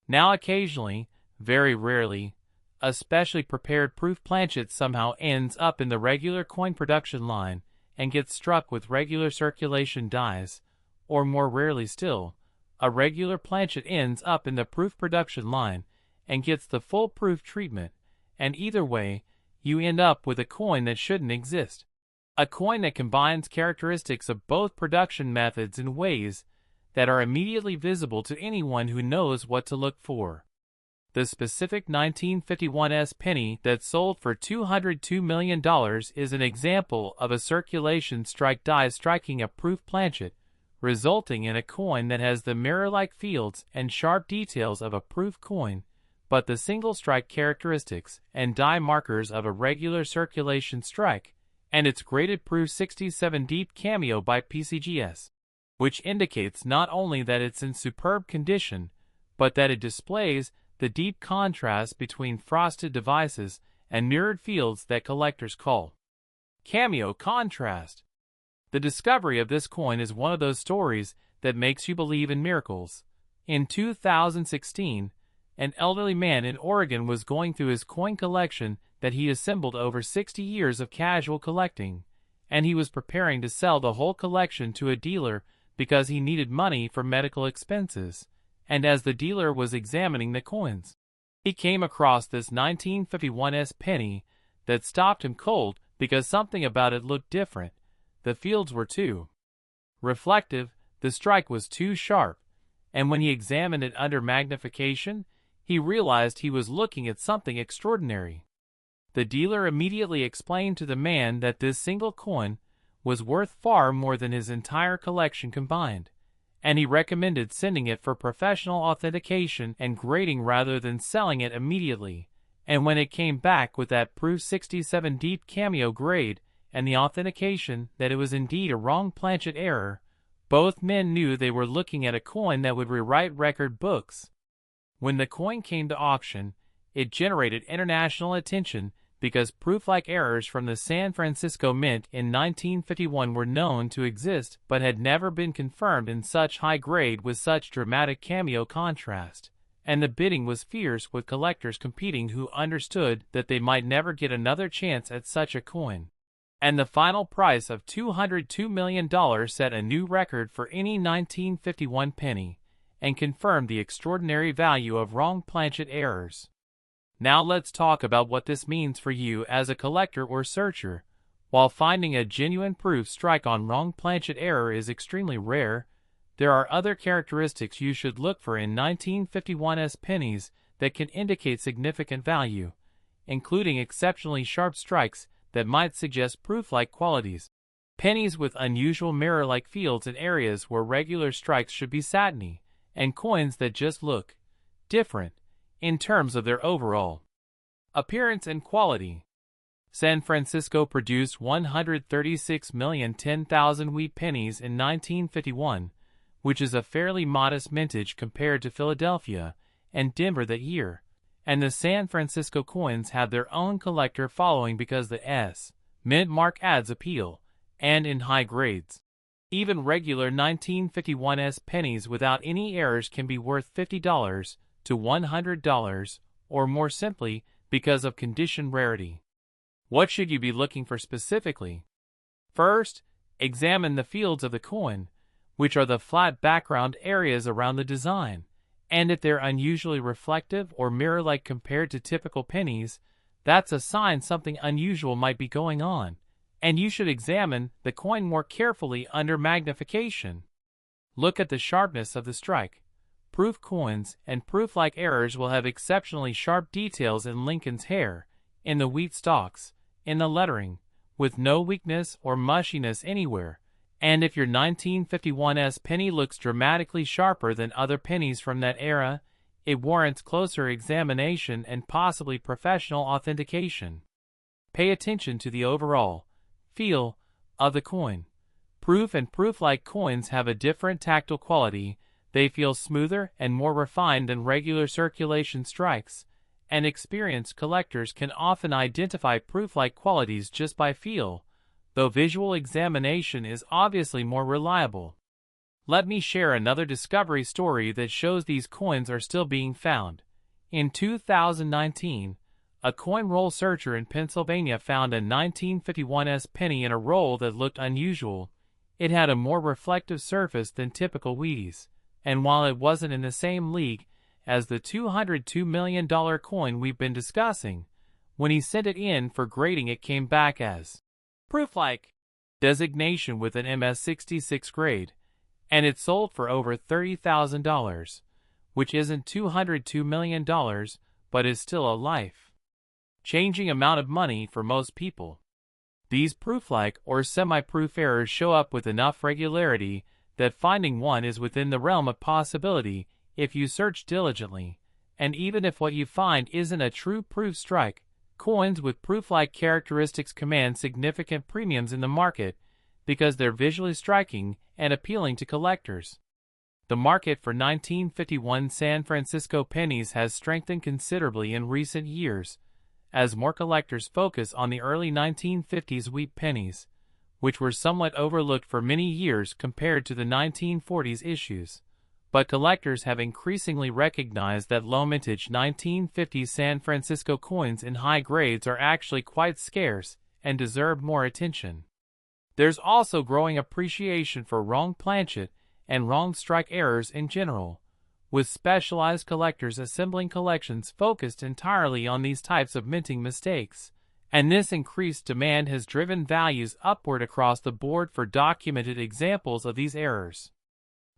Now occasionally, very rarely, a specially prepared proof planchet somehow ends up in the regular coin production line and gets struck with regular circulation dies, or more rarely still, a regular planchet ends up in the proof production line and gets the full proof treatment, and either way, you end up with a coin that shouldn't exist. A coin that combines characteristics of both production methods in ways that are immediately visible to anyone who knows what to look for. The specific 1951s penny that sold for $202 million is an example of a circulation strike die striking a proof planchet, resulting in a coin that has the mirror-like fields and sharp details of a proof coin, but the single strike characteristics and die markers of a regular circulation strike, and its graded proof 67 deep cameo by PCGS, which indicates not only that it's in superb condition, but that it displays the deep contrast between frosted devices and mirrored fields that collectors call cameo contrast. The discovery of this coin is one of those stories that makes you believe in miracles. In 2016, an elderly man in Oregon was going through his coin collection that he assembled over 60 years of casual collecting, and he was preparing to sell the whole collection to a dealer because he needed money for medical expenses. And as the dealer was examining the coins, he came across this 1951 penny that stopped him cold because something about it looked different. The fields were too reflective, the strike was too sharp, and when he examined it under magnification, he realized he was looking at something extraordinary. The dealer immediately explained to the man that this single coin was worth far more than his entire collection combined, and he recommended sending it for professional authentication and grading rather than selling it immediately. And when it came back with that proof 67 deep cameo grade and the authentication that it was indeed a wrong planchet error, both men knew they were looking at a coin that would rewrite record books. When the coin came to auction, it generated international attention because proof-like errors from the San Francisco Mint in 1951 were known to exist but had never been confirmed in such high grade with such dramatic cameo contrast, and the bidding was fierce with collectors competing who understood that they might never get another chance at such a coin. And the final price of $202 million set a new record for any 1951 penny, and confirmed the extraordinary value of wrong planchet errors. Now let's talk about what this means for you as a collector or searcher. While finding a genuine proof strike on wrong planchet error is extremely rare, there are other characteristics you should look for in 1951 pennies that can indicate significant value, including exceptionally sharp strikes that might suggest proof-like qualities. Pennies with unusual mirror-like fields in areas where regular strikes should be satiny, and coins that just look different in terms of their overall appearance and quality. San Francisco produced 136,010,000 wheat pennies in 1951, which is a fairly modest mintage compared to Philadelphia and Denver that year, and the San Francisco coins have their own collector following because the mint mark adds appeal, and in high grades. Even regular 1951 pennies without any errors can be worth $50 to $100 or more simply because of condition rarity. What should you be looking for specifically? First, examine the fields of the coin, which are the flat background areas around the design, and if they're unusually reflective or mirror-like compared to typical pennies, that's a sign something unusual might be going on, and you should examine the coin more carefully under magnification. Look at the sharpness of the strike. Proof coins and proof-like errors will have exceptionally sharp details in Lincoln's hair, in the wheat stalks, in the lettering, with no weakness or mushiness anywhere. And if your 1951 penny looks dramatically sharper than other pennies from that era, it warrants closer examination and possibly professional authentication. Pay attention to the overall feel of the coin. Proof and proof-like coins have a different tactile quality. They feel smoother and more refined than regular circulation strikes, and experienced collectors can often identify proof-like qualities just by feel, though visual examination is obviously more reliable. Let me share another discovery story that shows these coins are still being found. In 2019, a coin roll searcher in Pennsylvania found a 1951 penny in a roll that looked unusual. It had a more reflective surface than typical Wheaties, and while it wasn't in the same league as the $202 million coin we've been discussing, when he sent it in for grading it came back as proof-like designation with an MS-66 grade, and it sold for over $30,000, which isn't $202 million, but is still a life-changing amount of money for most people. These proof-like or semi-proof errors show up with enough regularity that finding one is within the realm of possibility if you search diligently, and even if what you find isn't a true proof strike, coins with proof-like characteristics command significant premiums in the market because they're visually striking and appealing to collectors. The market for 1951 San Francisco pennies has strengthened considerably in recent years, as more collectors focus on the early 1950s wheat pennies, which were somewhat overlooked for many years compared to the 1940s issues. But collectors have increasingly recognized that low-mintage 1950s San Francisco coins in high grades are actually quite scarce and deserve more attention. There's also growing appreciation for wrong planchet and wrong strike errors in general, with specialized collectors assembling collections focused entirely on these types of minting mistakes, and this increased demand has driven values upward across the board for documented examples of these errors.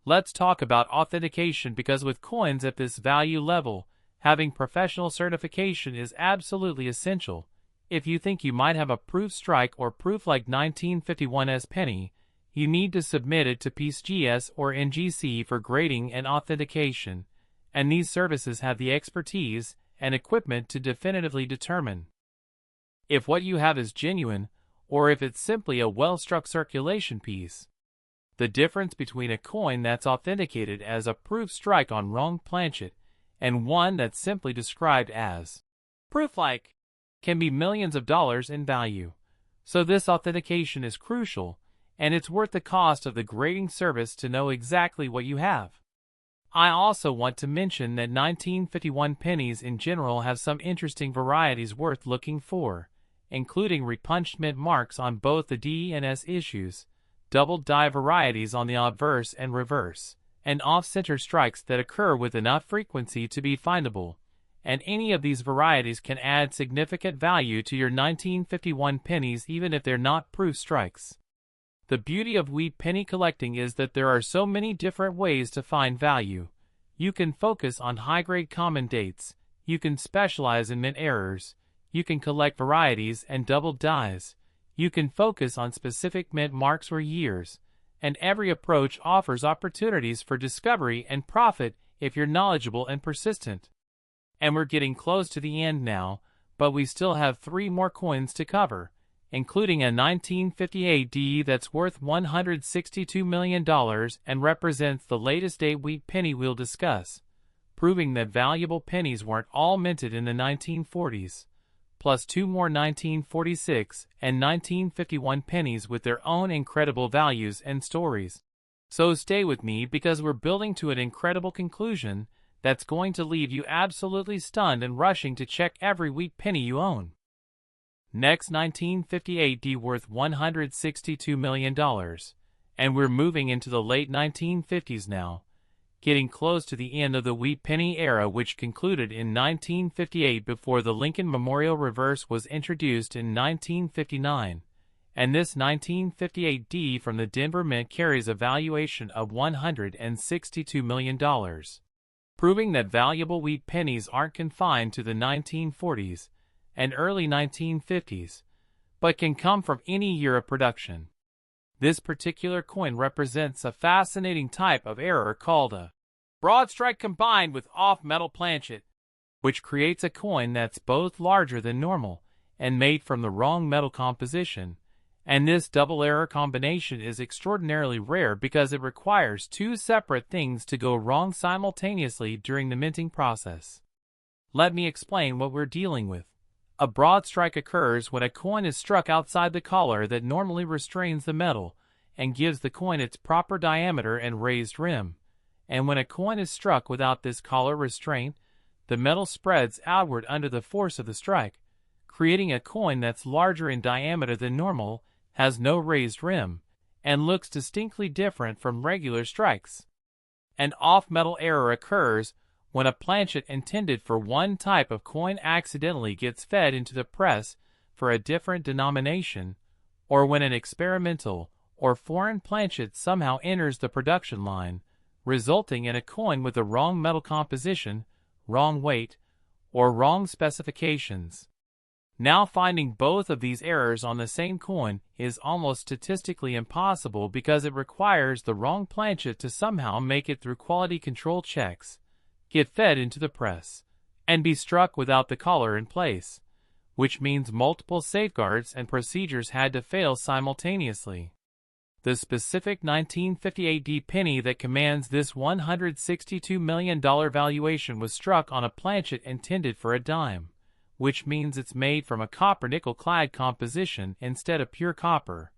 Let's talk about authentication, because with coins at this value level, having professional certification is absolutely essential. If you think you might have a proof strike or proof like 1951's penny, you need to submit it to PCGS or NGC for grading and authentication, and these services have the expertise and equipment to definitively determine if what you have is genuine or if it's simply a well-struck circulation piece. The difference between a coin that's authenticated as a proof strike on wrong planchet and one that's simply described as proof-like can be millions of dollars in value. So this authentication is crucial, and it's worth the cost of the grading service to know exactly what you have. I also want to mention that 1951 pennies in general have some interesting varieties worth looking for, including repunched mint marks on both the D and S issues, double die varieties on the obverse and reverse, and off-center strikes that occur with enough frequency to be findable, and any of these varieties can add significant value to your 1951 pennies even if they're not proof strikes. The beauty of wheat penny collecting is that there are so many different ways to find value. You can focus on high-grade common dates, you can specialize in mint errors, you can collect varieties and double dies, you can focus on specific mint marks or years, and every approach offers opportunities for discovery and profit if you're knowledgeable and persistent. And we're getting close to the end now, but we still have 3 more coins to cover, including a 1958 DE that's worth $162 million and represents the latest date wheat penny we'll discuss, proving that valuable pennies weren't all minted in the 1940s. Plus 2 more 1946 and 1951 pennies with their own incredible values and stories. So stay with me, because we're building to an incredible conclusion that's going to leave you absolutely stunned and rushing to check every wheat penny you own. Next, 1958 D worth $162 million, and we're moving into the late 1950s now, getting close to the end of the wheat penny era, which concluded in 1958 before the Lincoln Memorial Reverse was introduced in 1959, and this 1958 D from the Denver Mint carries a valuation of $162 million, proving that valuable wheat pennies aren't confined to the 1940s and early 1950s, but can come from any year of production. This particular coin represents a fascinating type of error called a broadstrike combined with off-metal planchet, which creates a coin that's both larger than normal and made from the wrong metal composition, and this double error combination is extraordinarily rare because it requires 2 separate things to go wrong simultaneously during the minting process. Let me explain what we're dealing with. A broad strike occurs when a coin is struck outside the collar that normally restrains the metal and gives the coin its proper diameter and raised rim, and when a coin is struck without this collar restraint, the metal spreads outward under the force of the strike, creating a coin that's larger in diameter than normal, has no raised rim, and looks distinctly different from regular strikes. An off-metal error occurs when a planchet intended for one type of coin accidentally gets fed into the press for a different denomination, or when an experimental or foreign planchet somehow enters the production line, resulting in a coin with the wrong metal composition, wrong weight, or wrong specifications. Now finding both of these errors on the same coin is almost statistically impossible because it requires the wrong planchet to somehow make it through quality control checks, get fed into the press, and be struck without the collar in place, which means multiple safeguards and procedures had to fail simultaneously. The specific 1958 penny that commands this $162 million valuation was struck on a planchet intended for a dime, which means it's made from a copper-nickel clad composition instead of pure copper,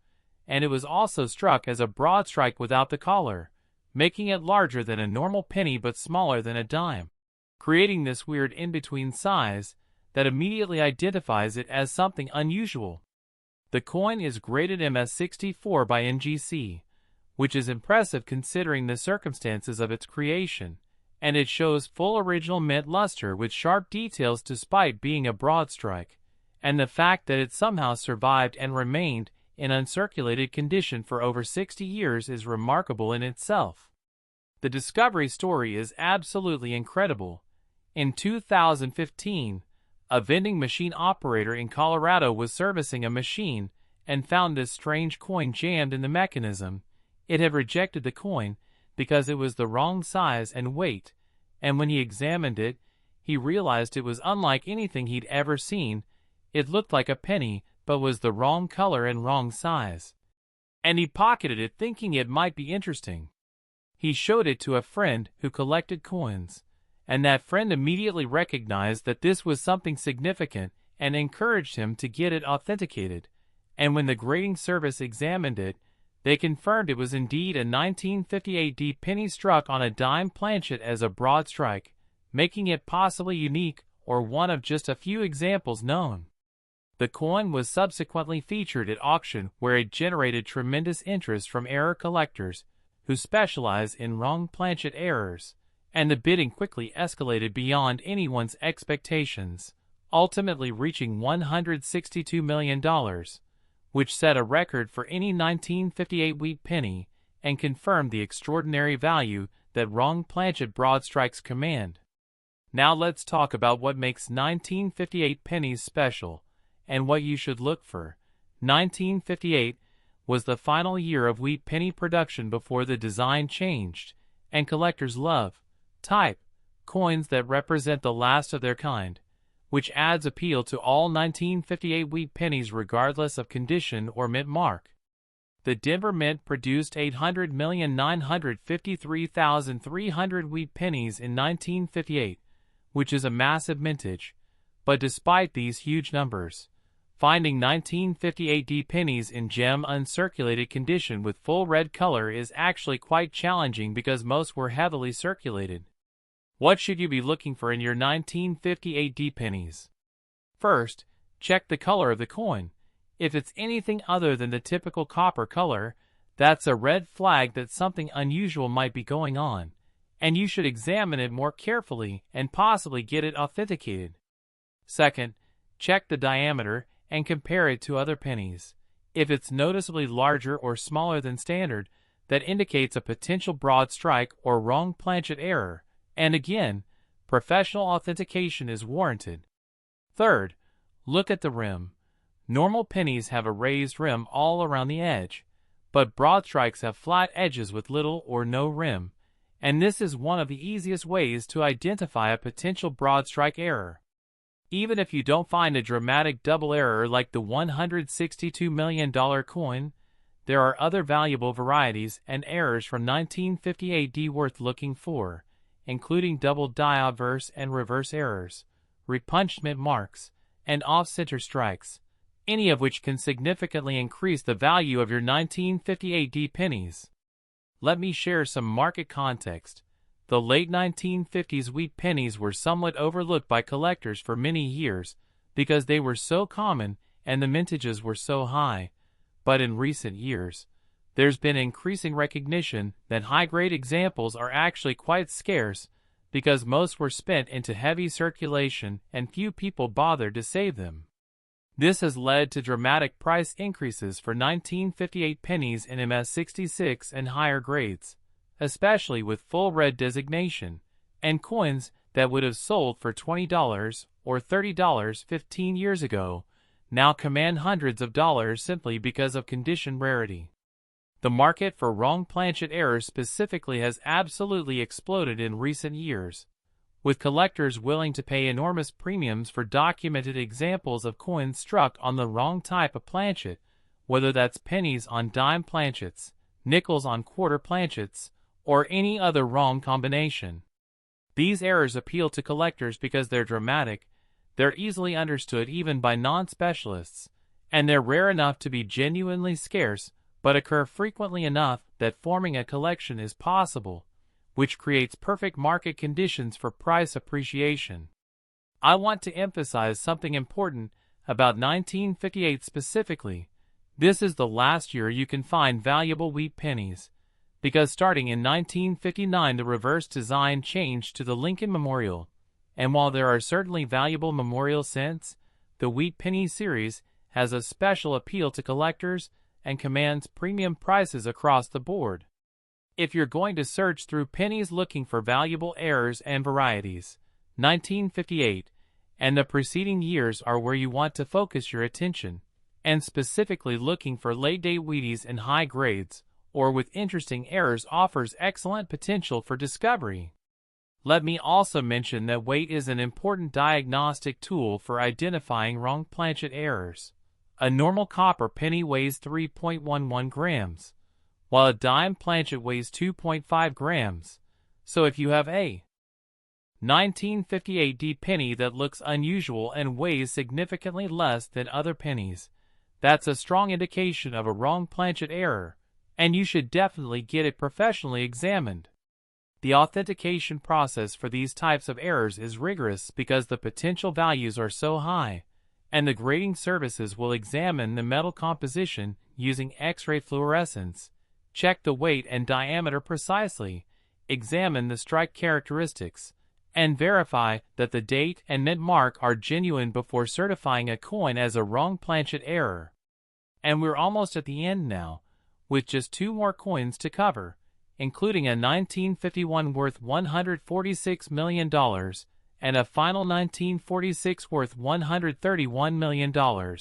and it was also struck as a broadstrike without the collar, making it larger than a normal penny but smaller than a dime, creating this weird in-between size that immediately identifies it as something unusual. The coin is graded MS64 by NGC, which is impressive considering the circumstances of its creation, and it shows full original mint luster with sharp details despite being a broadstrike, and the fact that it somehow survived and remained in uncirculated condition for over 60 years is remarkable in itself. The discovery story is absolutely incredible. In 2015, a vending machine operator in Colorado was servicing a machine and found this strange coin jammed in the mechanism. It had rejected the coin because it was the wrong size and weight, and when he examined it, he realized it was unlike anything he'd ever seen. It looked like a penny, but was the wrong color and wrong size. And he pocketed it thinking it might be interesting. He showed it to a friend who collected coins, and that friend immediately recognized that this was something significant and encouraged him to get it authenticated. And when the grading service examined it, they confirmed it was indeed a 1958 penny struck on a dime planchet as a broadstrike, making it possibly unique or one of just a few examples known. The coin was subsequently featured at auction where it generated tremendous interest from error collectors who specialize in wrong planchet errors, and the bidding quickly escalated beyond anyone's expectations, ultimately reaching $162 million, which set a record for any 1958 wheat penny and confirmed the extraordinary value that wrong planchet broadstrikes command. Now let's talk about what makes 1958 pennies special and what you should look for. 1958 was the final year of wheat penny production before the design changed, and collectors love type coins that represent the last of their kind, which adds appeal to all 1958 wheat pennies regardless of condition or mint mark. The Denver Mint produced 800,953,300 wheat pennies in 1958, which is a massive mintage, but despite these huge numbers, finding 1958 pennies in gem uncirculated condition with full red color is actually quite challenging because most were heavily circulated. What should you be looking for in your 1958 pennies? First, check the color of the coin. If it's anything other than the typical copper color, that's a red flag that something unusual might be going on, and you should examine it more carefully and possibly get it authenticated. Second, check the diameter and compare it to other pennies. If it's noticeably larger or smaller than standard, that indicates a potential broad strike or wrong planchet error, and again, professional authentication is warranted. Third, look at the rim. Normal pennies have a raised rim all around the edge, but broadstrikes have flat edges with little or no rim, and this is one of the easiest ways to identify a potential broadstrike error. Even if you don't find a dramatic double error like the $162 million coin, there are other valuable varieties and errors from 1958 worth looking for, including double die obverse and reverse errors, repunched mint marks, and off-center strikes, any of which can significantly increase the value of your 1958 pennies. Let me share some market context. The late 1950s wheat pennies were somewhat overlooked by collectors for many years because they were so common and the mintages were so high, but in recent years, there's been increasing recognition that high-grade examples are actually quite scarce because most were spent into heavy circulation and few people bothered to save them. This has led to dramatic price increases for 1958 pennies in MS66 and higher grades, especially with full red designation, and coins that would have sold for $20 or $30 15 years ago now command hundreds of dollars simply because of condition rarity. The market for wrong planchet errors specifically has absolutely exploded in recent years, with collectors willing to pay enormous premiums for documented examples of coins struck on the wrong type of planchet, whether that's pennies on dime planchets, nickels on quarter planchets, or any other wrong combination. These errors appeal to collectors because they're dramatic, they're easily understood even by non-specialists, and they're rare enough to be genuinely scarce, but occur frequently enough that forming a collection is possible, which creates perfect market conditions for price appreciation. I want to emphasize something important about 1958 specifically. This is the last year you can find valuable wheat pennies, because starting in 1959 the reverse design changed to the Lincoln Memorial, and while there are certainly valuable memorial cents, the wheat penny series has a special appeal to collectors and commands premium prices across the board. If you're going to search through pennies looking for valuable errors and varieties, 1958 and the preceding years are where you want to focus your attention, and specifically looking for late-date wheaties in high grades or with interesting errors offers excellent potential for discovery. Let me also mention that weight is an important diagnostic tool for identifying wrong planchet errors. A normal copper penny weighs 3.11 grams, while a dime planchet weighs 2.5 grams. So if you have a 1958D penny that looks unusual and weighs significantly less than other pennies, that's a strong indication of a wrong planchet error, and you should definitely get it professionally examined. The authentication process for these types of errors is rigorous because the potential values are so high, and the grading services will examine the metal composition using X-ray fluorescence, check the weight and diameter precisely, examine the strike characteristics, and verify that the date and mint mark are genuine before certifying a coin as a wrong planchet error. And we're almost at the end now, with just 2 more coins to cover, including a 1951 worth $146 million and a final 1946 worth $131 million.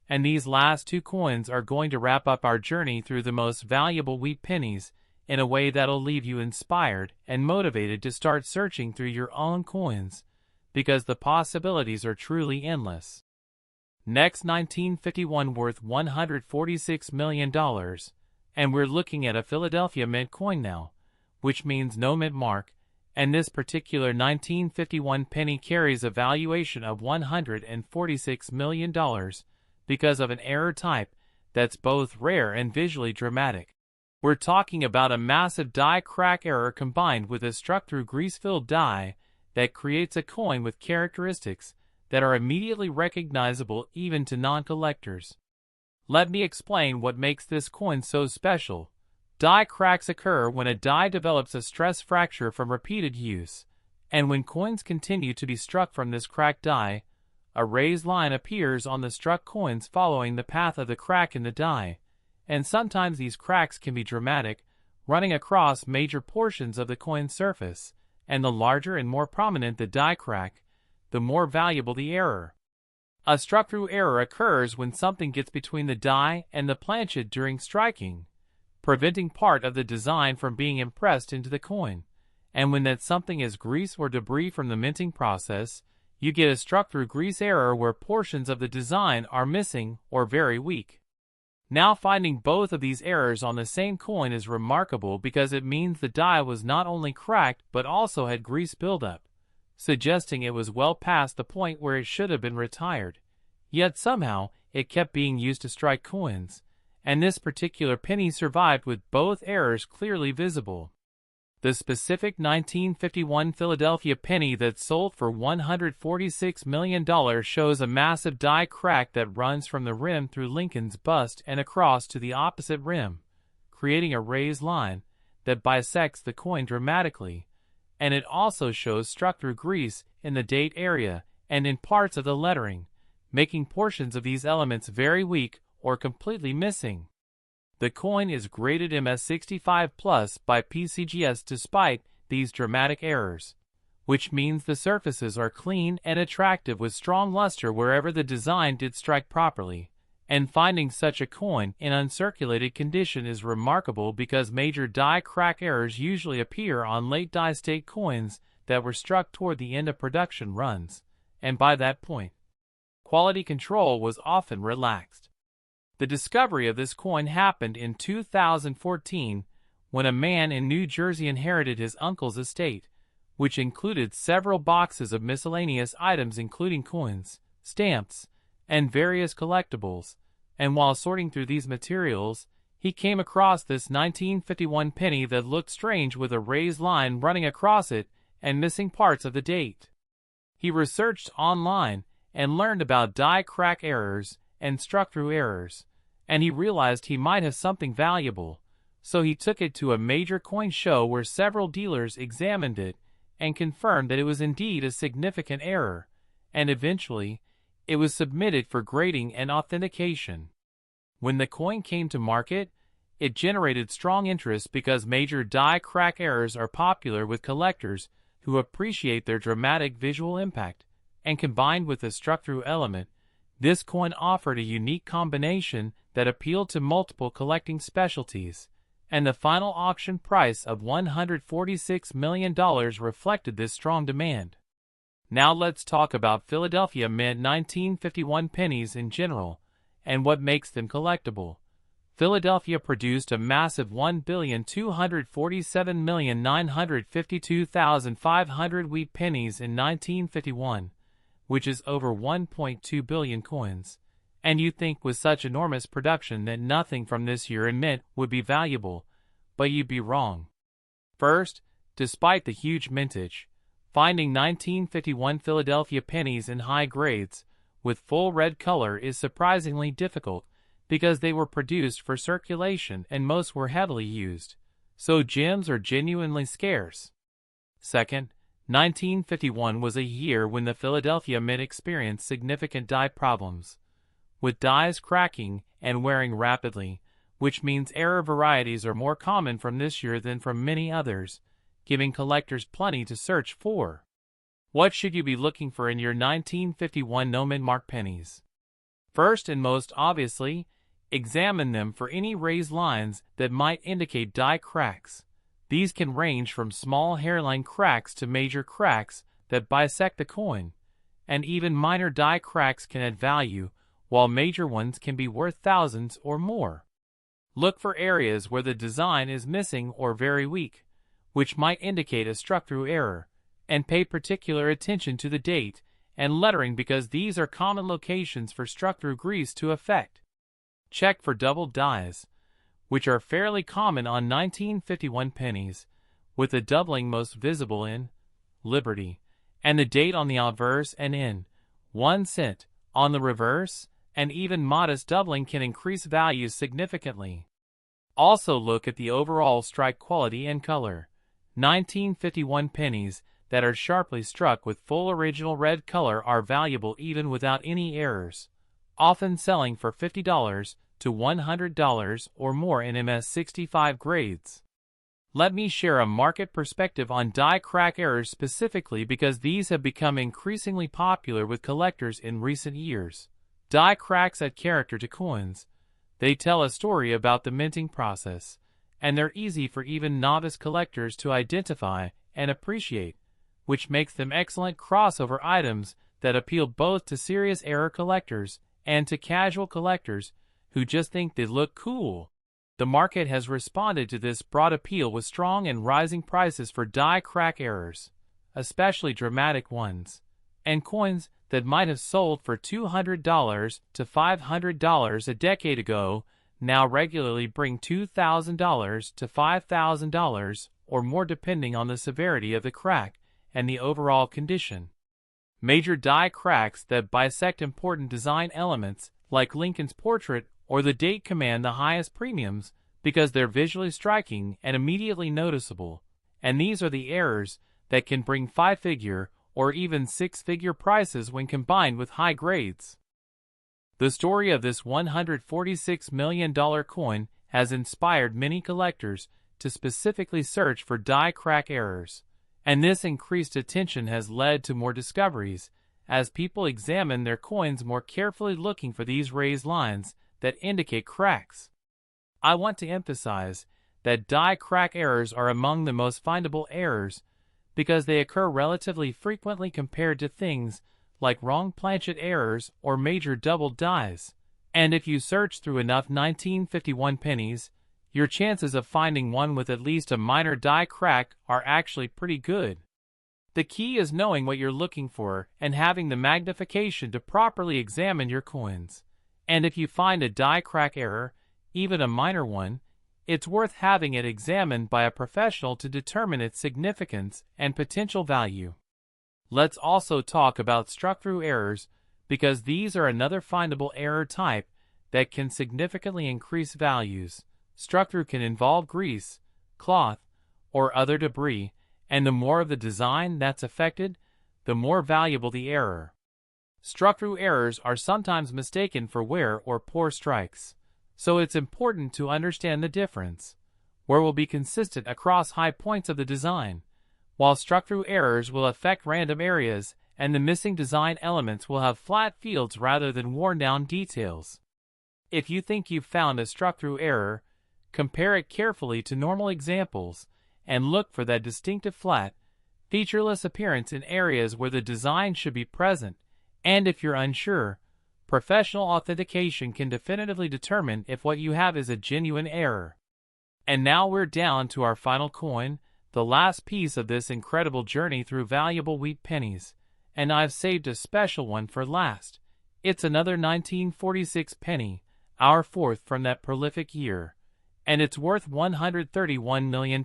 And these last 2 coins are going to wrap up our journey through the most valuable wheat pennies in a way that'll leave you inspired and motivated to start searching through your own coins, because the possibilities are truly endless. Next, 1951 worth $146 million. And we're looking at a Philadelphia mint coin now, which means no mint mark, and this particular 1951 penny carries a valuation of $146 million because of an error type that's both rare and visually dramatic. We're talking about a massive die crack error combined with a struck-through grease-filled die that creates a coin with characteristics that are immediately recognizable even to non-collectors. Let me explain what makes this coin so special. Die cracks occur when a die develops a stress fracture from repeated use, and when coins continue to be struck from this cracked die, a raised line appears on the struck coins following the path of the crack in the die, and sometimes these cracks can be dramatic, running across major portions of the coin's surface, and the larger and more prominent the die crack, the more valuable the error. A struck-through error occurs when something gets between the die and the planchet during striking, preventing part of the design from being impressed into the coin, and when that something is grease or debris from the minting process, you get a struck-through grease error where portions of the design are missing or very weak. Now finding both of these errors on the same coin is remarkable because it means the die was not only cracked but also had grease buildup, suggesting it was well past the point where it should have been retired. Yet somehow, it kept being used to strike coins, and this particular penny survived with both errors clearly visible. The specific 1951 Philadelphia penny that sold for $146 million shows a massive die crack that runs from the rim through Lincoln's bust and across to the opposite rim, creating a raised line that bisects the coin dramatically, and it also shows struck-through grease in the date area and in parts of the lettering, making portions of these elements very weak or completely missing. The coin is graded MS65+ by PCGS despite these dramatic errors, which means the surfaces are clean and attractive with strong luster wherever the design did strike properly. And finding such a coin in uncirculated condition is remarkable because major die crack errors usually appear on late die state coins that were struck toward the end of production runs, and by that point, quality control was often relaxed. The discovery of this coin happened in 2014 when a man in New Jersey inherited his uncle's estate, which included several boxes of miscellaneous items including coins, stamps, and various collectibles, and while sorting through these materials, he came across this 1951 penny that looked strange with a raised line running across it and missing parts of the date. He researched online and learned about die crack errors and struck-through errors, and he realized he might have something valuable, so he took it to a major coin show where several dealers examined it and confirmed that it was indeed a significant error, and eventually, it was submitted for grading and authentication. When the coin came to market, it generated strong interest because major die crack errors are popular with collectors who appreciate their dramatic visual impact, and combined with a struck-through element, this coin offered a unique combination that appealed to multiple collecting specialties, and the final auction price of $146 million reflected this strong demand. Now let's talk about Philadelphia Mint 1951 pennies in general, and what makes them collectible. Philadelphia produced a massive 1,247,952,500 wheat pennies in 1951, which is over 1.2 billion coins, and you'd think with such enormous production that nothing from this year in mint would be valuable, but you'd be wrong. First, despite the huge mintage, finding 1951 Philadelphia pennies in high grades with full red color is surprisingly difficult because they were produced for circulation and most were heavily used, so gems are genuinely scarce. Second, 1951 was a year when the Philadelphia Mint experienced significant die problems, with dies cracking and wearing rapidly, which means error varieties are more common from this year than from many others, giving collectors plenty to search for. What should you be looking for in your 1951 no-mint mark pennies? First and most obviously, examine them for any raised lines that might indicate die cracks. These can range from small hairline cracks to major cracks that bisect the coin, and even minor die cracks can add value, while major ones can be worth thousands or more. Look for areas where the design is missing or very weak, which might indicate a struck-through error, and pay particular attention to the date and lettering because these are common locations for struck-through grease to affect. Check for doubled dies, which are fairly common on 1951 pennies, with the doubling most visible in Liberty, and the date on the obverse and in 1 cent on the reverse, and even modest doubling can increase values significantly. Also look at the overall strike quality and color. 1951 pennies that are sharply struck with full original red color are valuable even without any errors, often selling for $50 to $100 or more in MS65 grades. Let me share a market perspective on die crack errors specifically because these have become increasingly popular with collectors in recent years. Die cracks add character to coins. They tell a story about the minting process, and they're easy for even novice collectors to identify and appreciate, which makes them excellent crossover items that appeal both to serious error collectors and to casual collectors who just think they look cool. The market has responded to this broad appeal with strong and rising prices for die crack errors, especially dramatic ones, and coins that might have sold for $200 to $500 a decade ago now regularly bring $2,000 to $5,000 or more depending on the severity of the crack and the overall condition. Major die cracks that bisect important design elements like Lincoln's portrait or the date command the highest premiums because they're visually striking and immediately noticeable, and these are the errors that can bring 5-figure or even 6-figure prices when combined with high grades. The story of this $146 million coin has inspired many collectors to specifically search for die crack errors, And this increased attention has led to more discoveries, as people examine their coins more carefully, looking for these raised lines that indicate cracks. I want to emphasize that die crack errors are among the most findable errors because they occur relatively frequently compared to things like wrong planchet errors or major double dies. And if you search through enough 1951 pennies, your chances of finding one with at least a minor die crack are actually pretty good. The key is knowing what you're looking for and having the magnification to properly examine your coins. And if you find a die crack error, even a minor one, it's worth having it examined by a professional to determine its significance and potential value. Let's also talk about struck-through errors, because these are another findable error type that can significantly increase values. Struck-through can involve grease, cloth, or other debris, and the more of the design that's affected, the more valuable the error. Struck-through errors are sometimes mistaken for wear or poor strikes, so it's important to understand the difference. Wear will be consistent across high points of the design, while struck-through errors will affect random areas, and the missing design elements will have flat fields rather than worn-down details. If you think you've found a struck-through error, compare it carefully to normal examples and look for that distinctive flat, featureless appearance in areas where the design should be present. And if you're unsure, professional authentication can definitively determine if what you have is a genuine error. And now we're down to our final coin, the last piece of this incredible journey through valuable wheat pennies, and I've saved a special one for last. It's another 1946 penny, our fourth from that prolific year, and it's worth $131 million.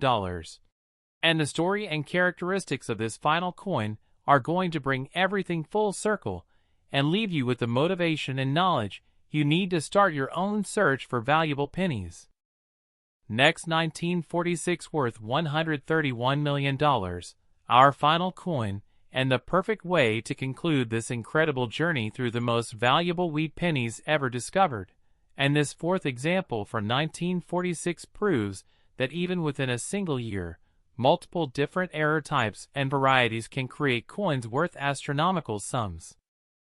And the story and characteristics of this final coin are going to bring everything full circle and leave you with the motivation and knowledge you need to start your own search for valuable pennies. Next, 1946 worth $131 million, our final coin, and the perfect way to conclude this incredible journey through the most valuable wheat pennies ever discovered. And this fourth example from 1946 proves that even within a single year, multiple different error types and varieties can create coins worth astronomical sums.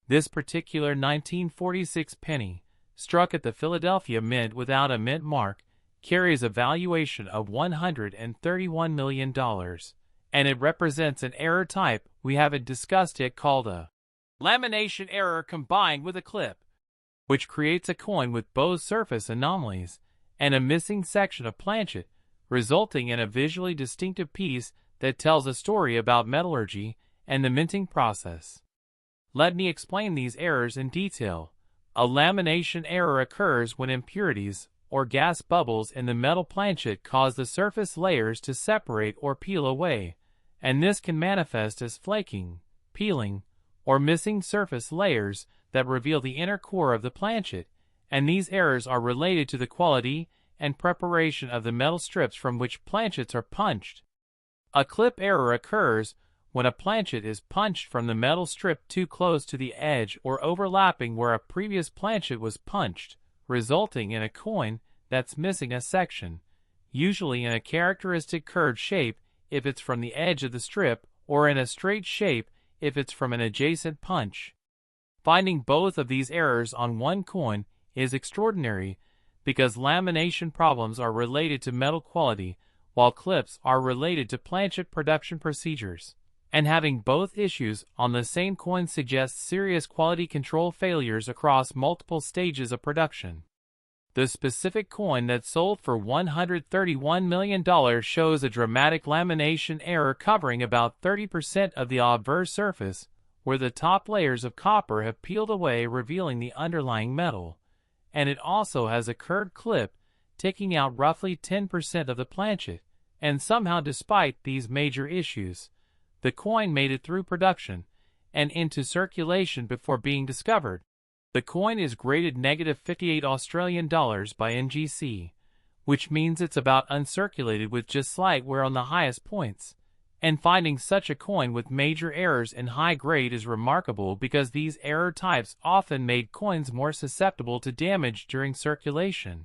This particular 1946 penny, struck at the Philadelphia Mint without a mint mark, carries a valuation of $131 million, and it represents an error type we haven't discussed yet called a lamination error combined with a clip, which creates a coin with both surface anomalies and a missing section of planchet, resulting in a visually distinctive piece that tells a story about metallurgy and the minting process. Let me explain these errors in detail. A lamination error occurs when impurities or gas bubbles in the metal planchet cause the surface layers to separate or peel away, and this can manifest as flaking, peeling, or missing surface layers that reveal the inner core of the planchet, and these errors are related to the quality and preparation of the metal strips from which planchets are punched. A clip error occurs when a planchet is punched from the metal strip too close to the edge or overlapping where a previous planchet was punched, resulting in a coin that's missing a section, usually in a characteristic curved shape if it's from the edge of the strip, or in a straight shape if it's from an adjacent punch. Finding both of these errors on one coin is extraordinary, because lamination problems are related to metal quality, while clips are related to planchet production procedures. And having both issues on the same coin suggests serious quality control failures across multiple stages of production. The specific coin that sold for $131 million shows a dramatic lamination error covering about 30% of the obverse surface, where the top layers of copper have peeled away, revealing the underlying metal. And it also has a curved clip, taking out roughly 10% of the planchet, and somehow, despite these major issues, the coin made it through production and into circulation before being discovered. The coin is graded -58 Australian dollars by NGC, which means it's about uncirculated with just slight wear on the highest points. And finding such a coin with major errors in high grade is remarkable, because these error types often made coins more susceptible to damage during circulation.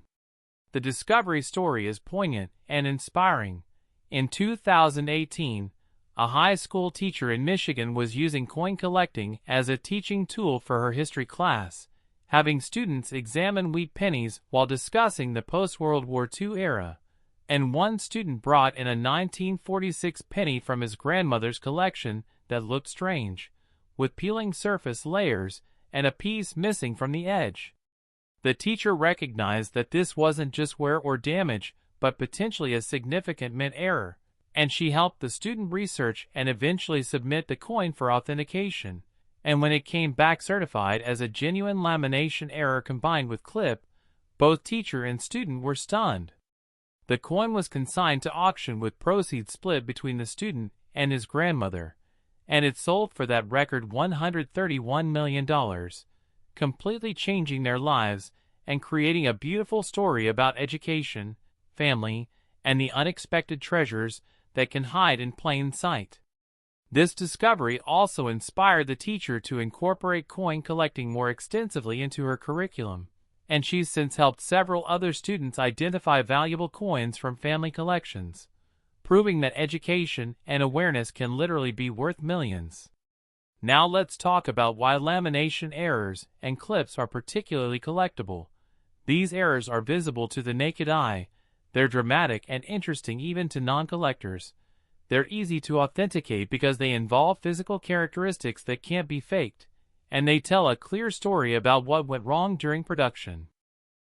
The discovery story is poignant and inspiring. In 2018, a high school teacher in Michigan was using coin collecting as a teaching tool for her history class, having students examine wheat pennies while discussing the post-World War II era. And one student brought in a 1946 penny from his grandmother's collection that looked strange, with peeling surface layers and a piece missing from the edge. The teacher recognized that this wasn't just wear or damage, but potentially a significant mint error, and she helped the student research and eventually submit the coin for authentication. And when it came back certified as a genuine lamination error combined with clip, both teacher and student were stunned. The coin was consigned to auction with proceeds split between the student and his grandmother, and it sold for that record $131 million, completely changing their lives and creating a beautiful story about education, family, and the unexpected treasures that can hide in plain sight. This discovery also inspired the teacher to incorporate coin collecting more extensively into her curriculum, and she's since helped several other students identify valuable coins from family collections, proving that education and awareness can literally be worth millions. Now let's talk about why lamination errors and clips are particularly collectible. These errors are visible to the naked eye, they're dramatic and interesting even to non-collectors. They're easy to authenticate because they involve physical characteristics that can't be faked, and they tell a clear story about what went wrong during production.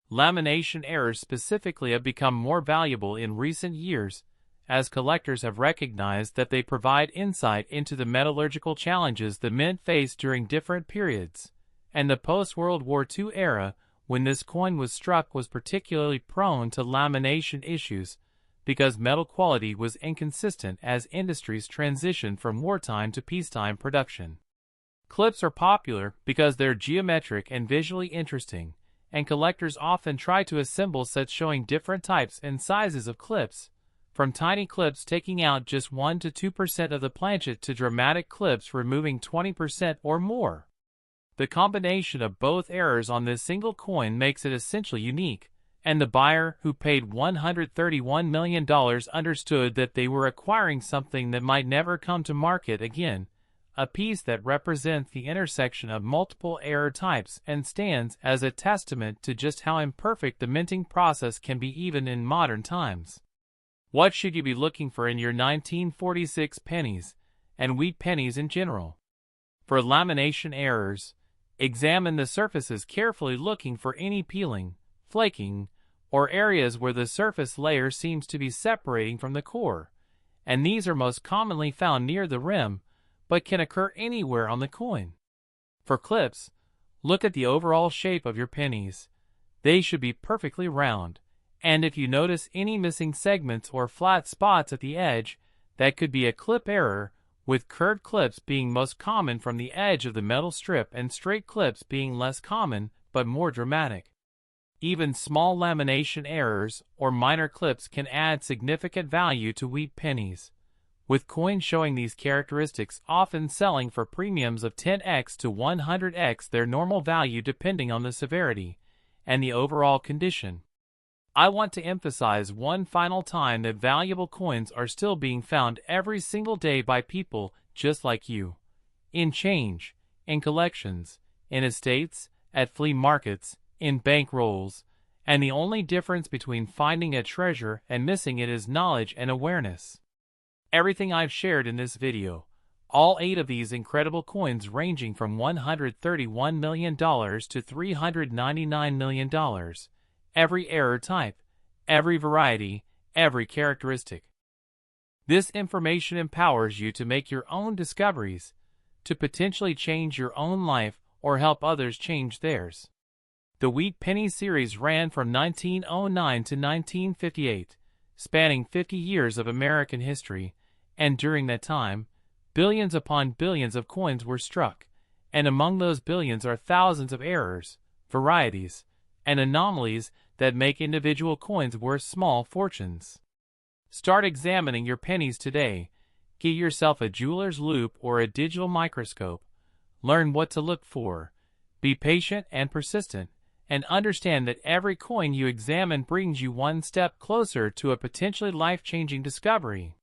Lamination errors specifically have become more valuable in recent years, as collectors have recognized that they provide insight into the metallurgical challenges the mint faced during different periods, and the post-World War II era, when this coin was struck, was particularly prone to lamination issues because metal quality was inconsistent as industries transitioned from wartime to peacetime production. Clips are popular because they're geometric and visually interesting, and collectors often try to assemble sets showing different types and sizes of clips, from tiny clips taking out just 1 to 2% of the planchet to dramatic clips removing 20% or more. The combination of both errors on this single coin makes it essentially unique, and the buyer, who paid $131 million, understood that they were acquiring something that might never come to market again, a piece that represents the intersection of multiple error types and stands as a testament to just how imperfect the minting process can be even in modern times. What should you be looking for in your 1946 pennies, and wheat pennies in general? For lamination errors, examine the surfaces carefully, looking for any peeling, flaking, or areas where the surface layer seems to be separating from the core, and these are most commonly found near the rim, but can occur anywhere on the coin. For clips, look at the overall shape of your pennies. They should be perfectly round, and if you notice any missing segments or flat spots at the edge, that could be a clip error, with curved clips being most common from the edge of the metal strip and straight clips being less common but more dramatic. Even small lamination errors or minor clips can add significant value to wheat pennies, with coins showing these characteristics often selling for premiums of 10x to 100x their normal value depending on the severity and the overall condition. I want to emphasize one final time that valuable coins are still being found every single day by people just like you. In change, in collections, in estates, at flea markets, in bank rolls, and the only difference between finding a treasure and missing it is knowledge and awareness. Everything I've shared in this video, all 8 of these incredible coins ranging from $131 million to $399 million, every error type, every variety, every characteristic. This information empowers you to make your own discoveries, to potentially change your own life or help others change theirs. The Wheat Penny series ran from 1909 to 1958, spanning 50 years of American history, and during that time, billions upon billions of coins were struck, and among those billions are thousands of errors, varieties, and anomalies that make individual coins worth small fortunes. Start examining your pennies today. Get yourself a jeweler's loupe or a digital microscope. Learn what to look for. Be patient and persistent, and understand that every coin you examine brings you one step closer to a potentially life-changing discovery.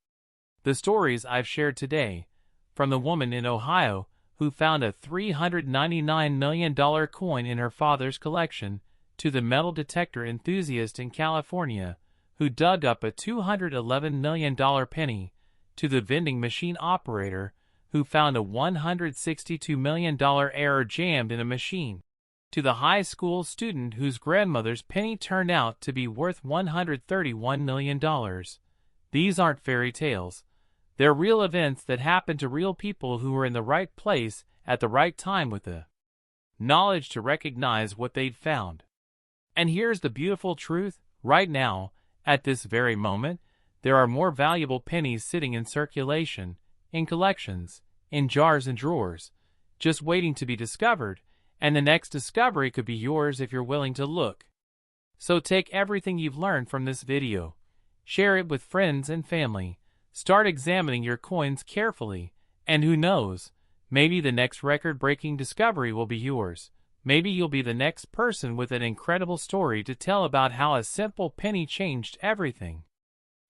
The stories I've shared today, from the woman in Ohio who found a $399 million coin in her father's collection, to the metal detector enthusiast in California who dug up a $211 million penny, to the vending machine operator who found a $162 million error jammed in a machine, to the high school student whose grandmother's penny turned out to be worth $131 million. These aren't fairy tales. They're real events that happened to real people who were in the right place at the right time with the knowledge to recognize what they'd found. And here's the beautiful truth. Right now, at this very moment, there are more valuable pennies sitting in circulation, in collections, in jars and drawers, just waiting to be discovered, and the next discovery could be yours if you're willing to look. So take everything you've learned from this video, share it with friends and family, start examining your coins carefully, and who knows, maybe the next record-breaking discovery will be yours. Maybe you'll be the next person with an incredible story to tell about how a simple penny changed everything.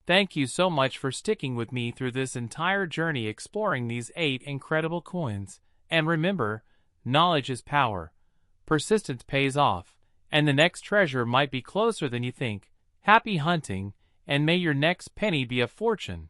Thank you so much for sticking with me through this entire journey exploring these 8 incredible coins. And remember, knowledge is power. Persistence pays off, and the next treasure might be closer than you think. Happy hunting, and may your next penny be a fortune.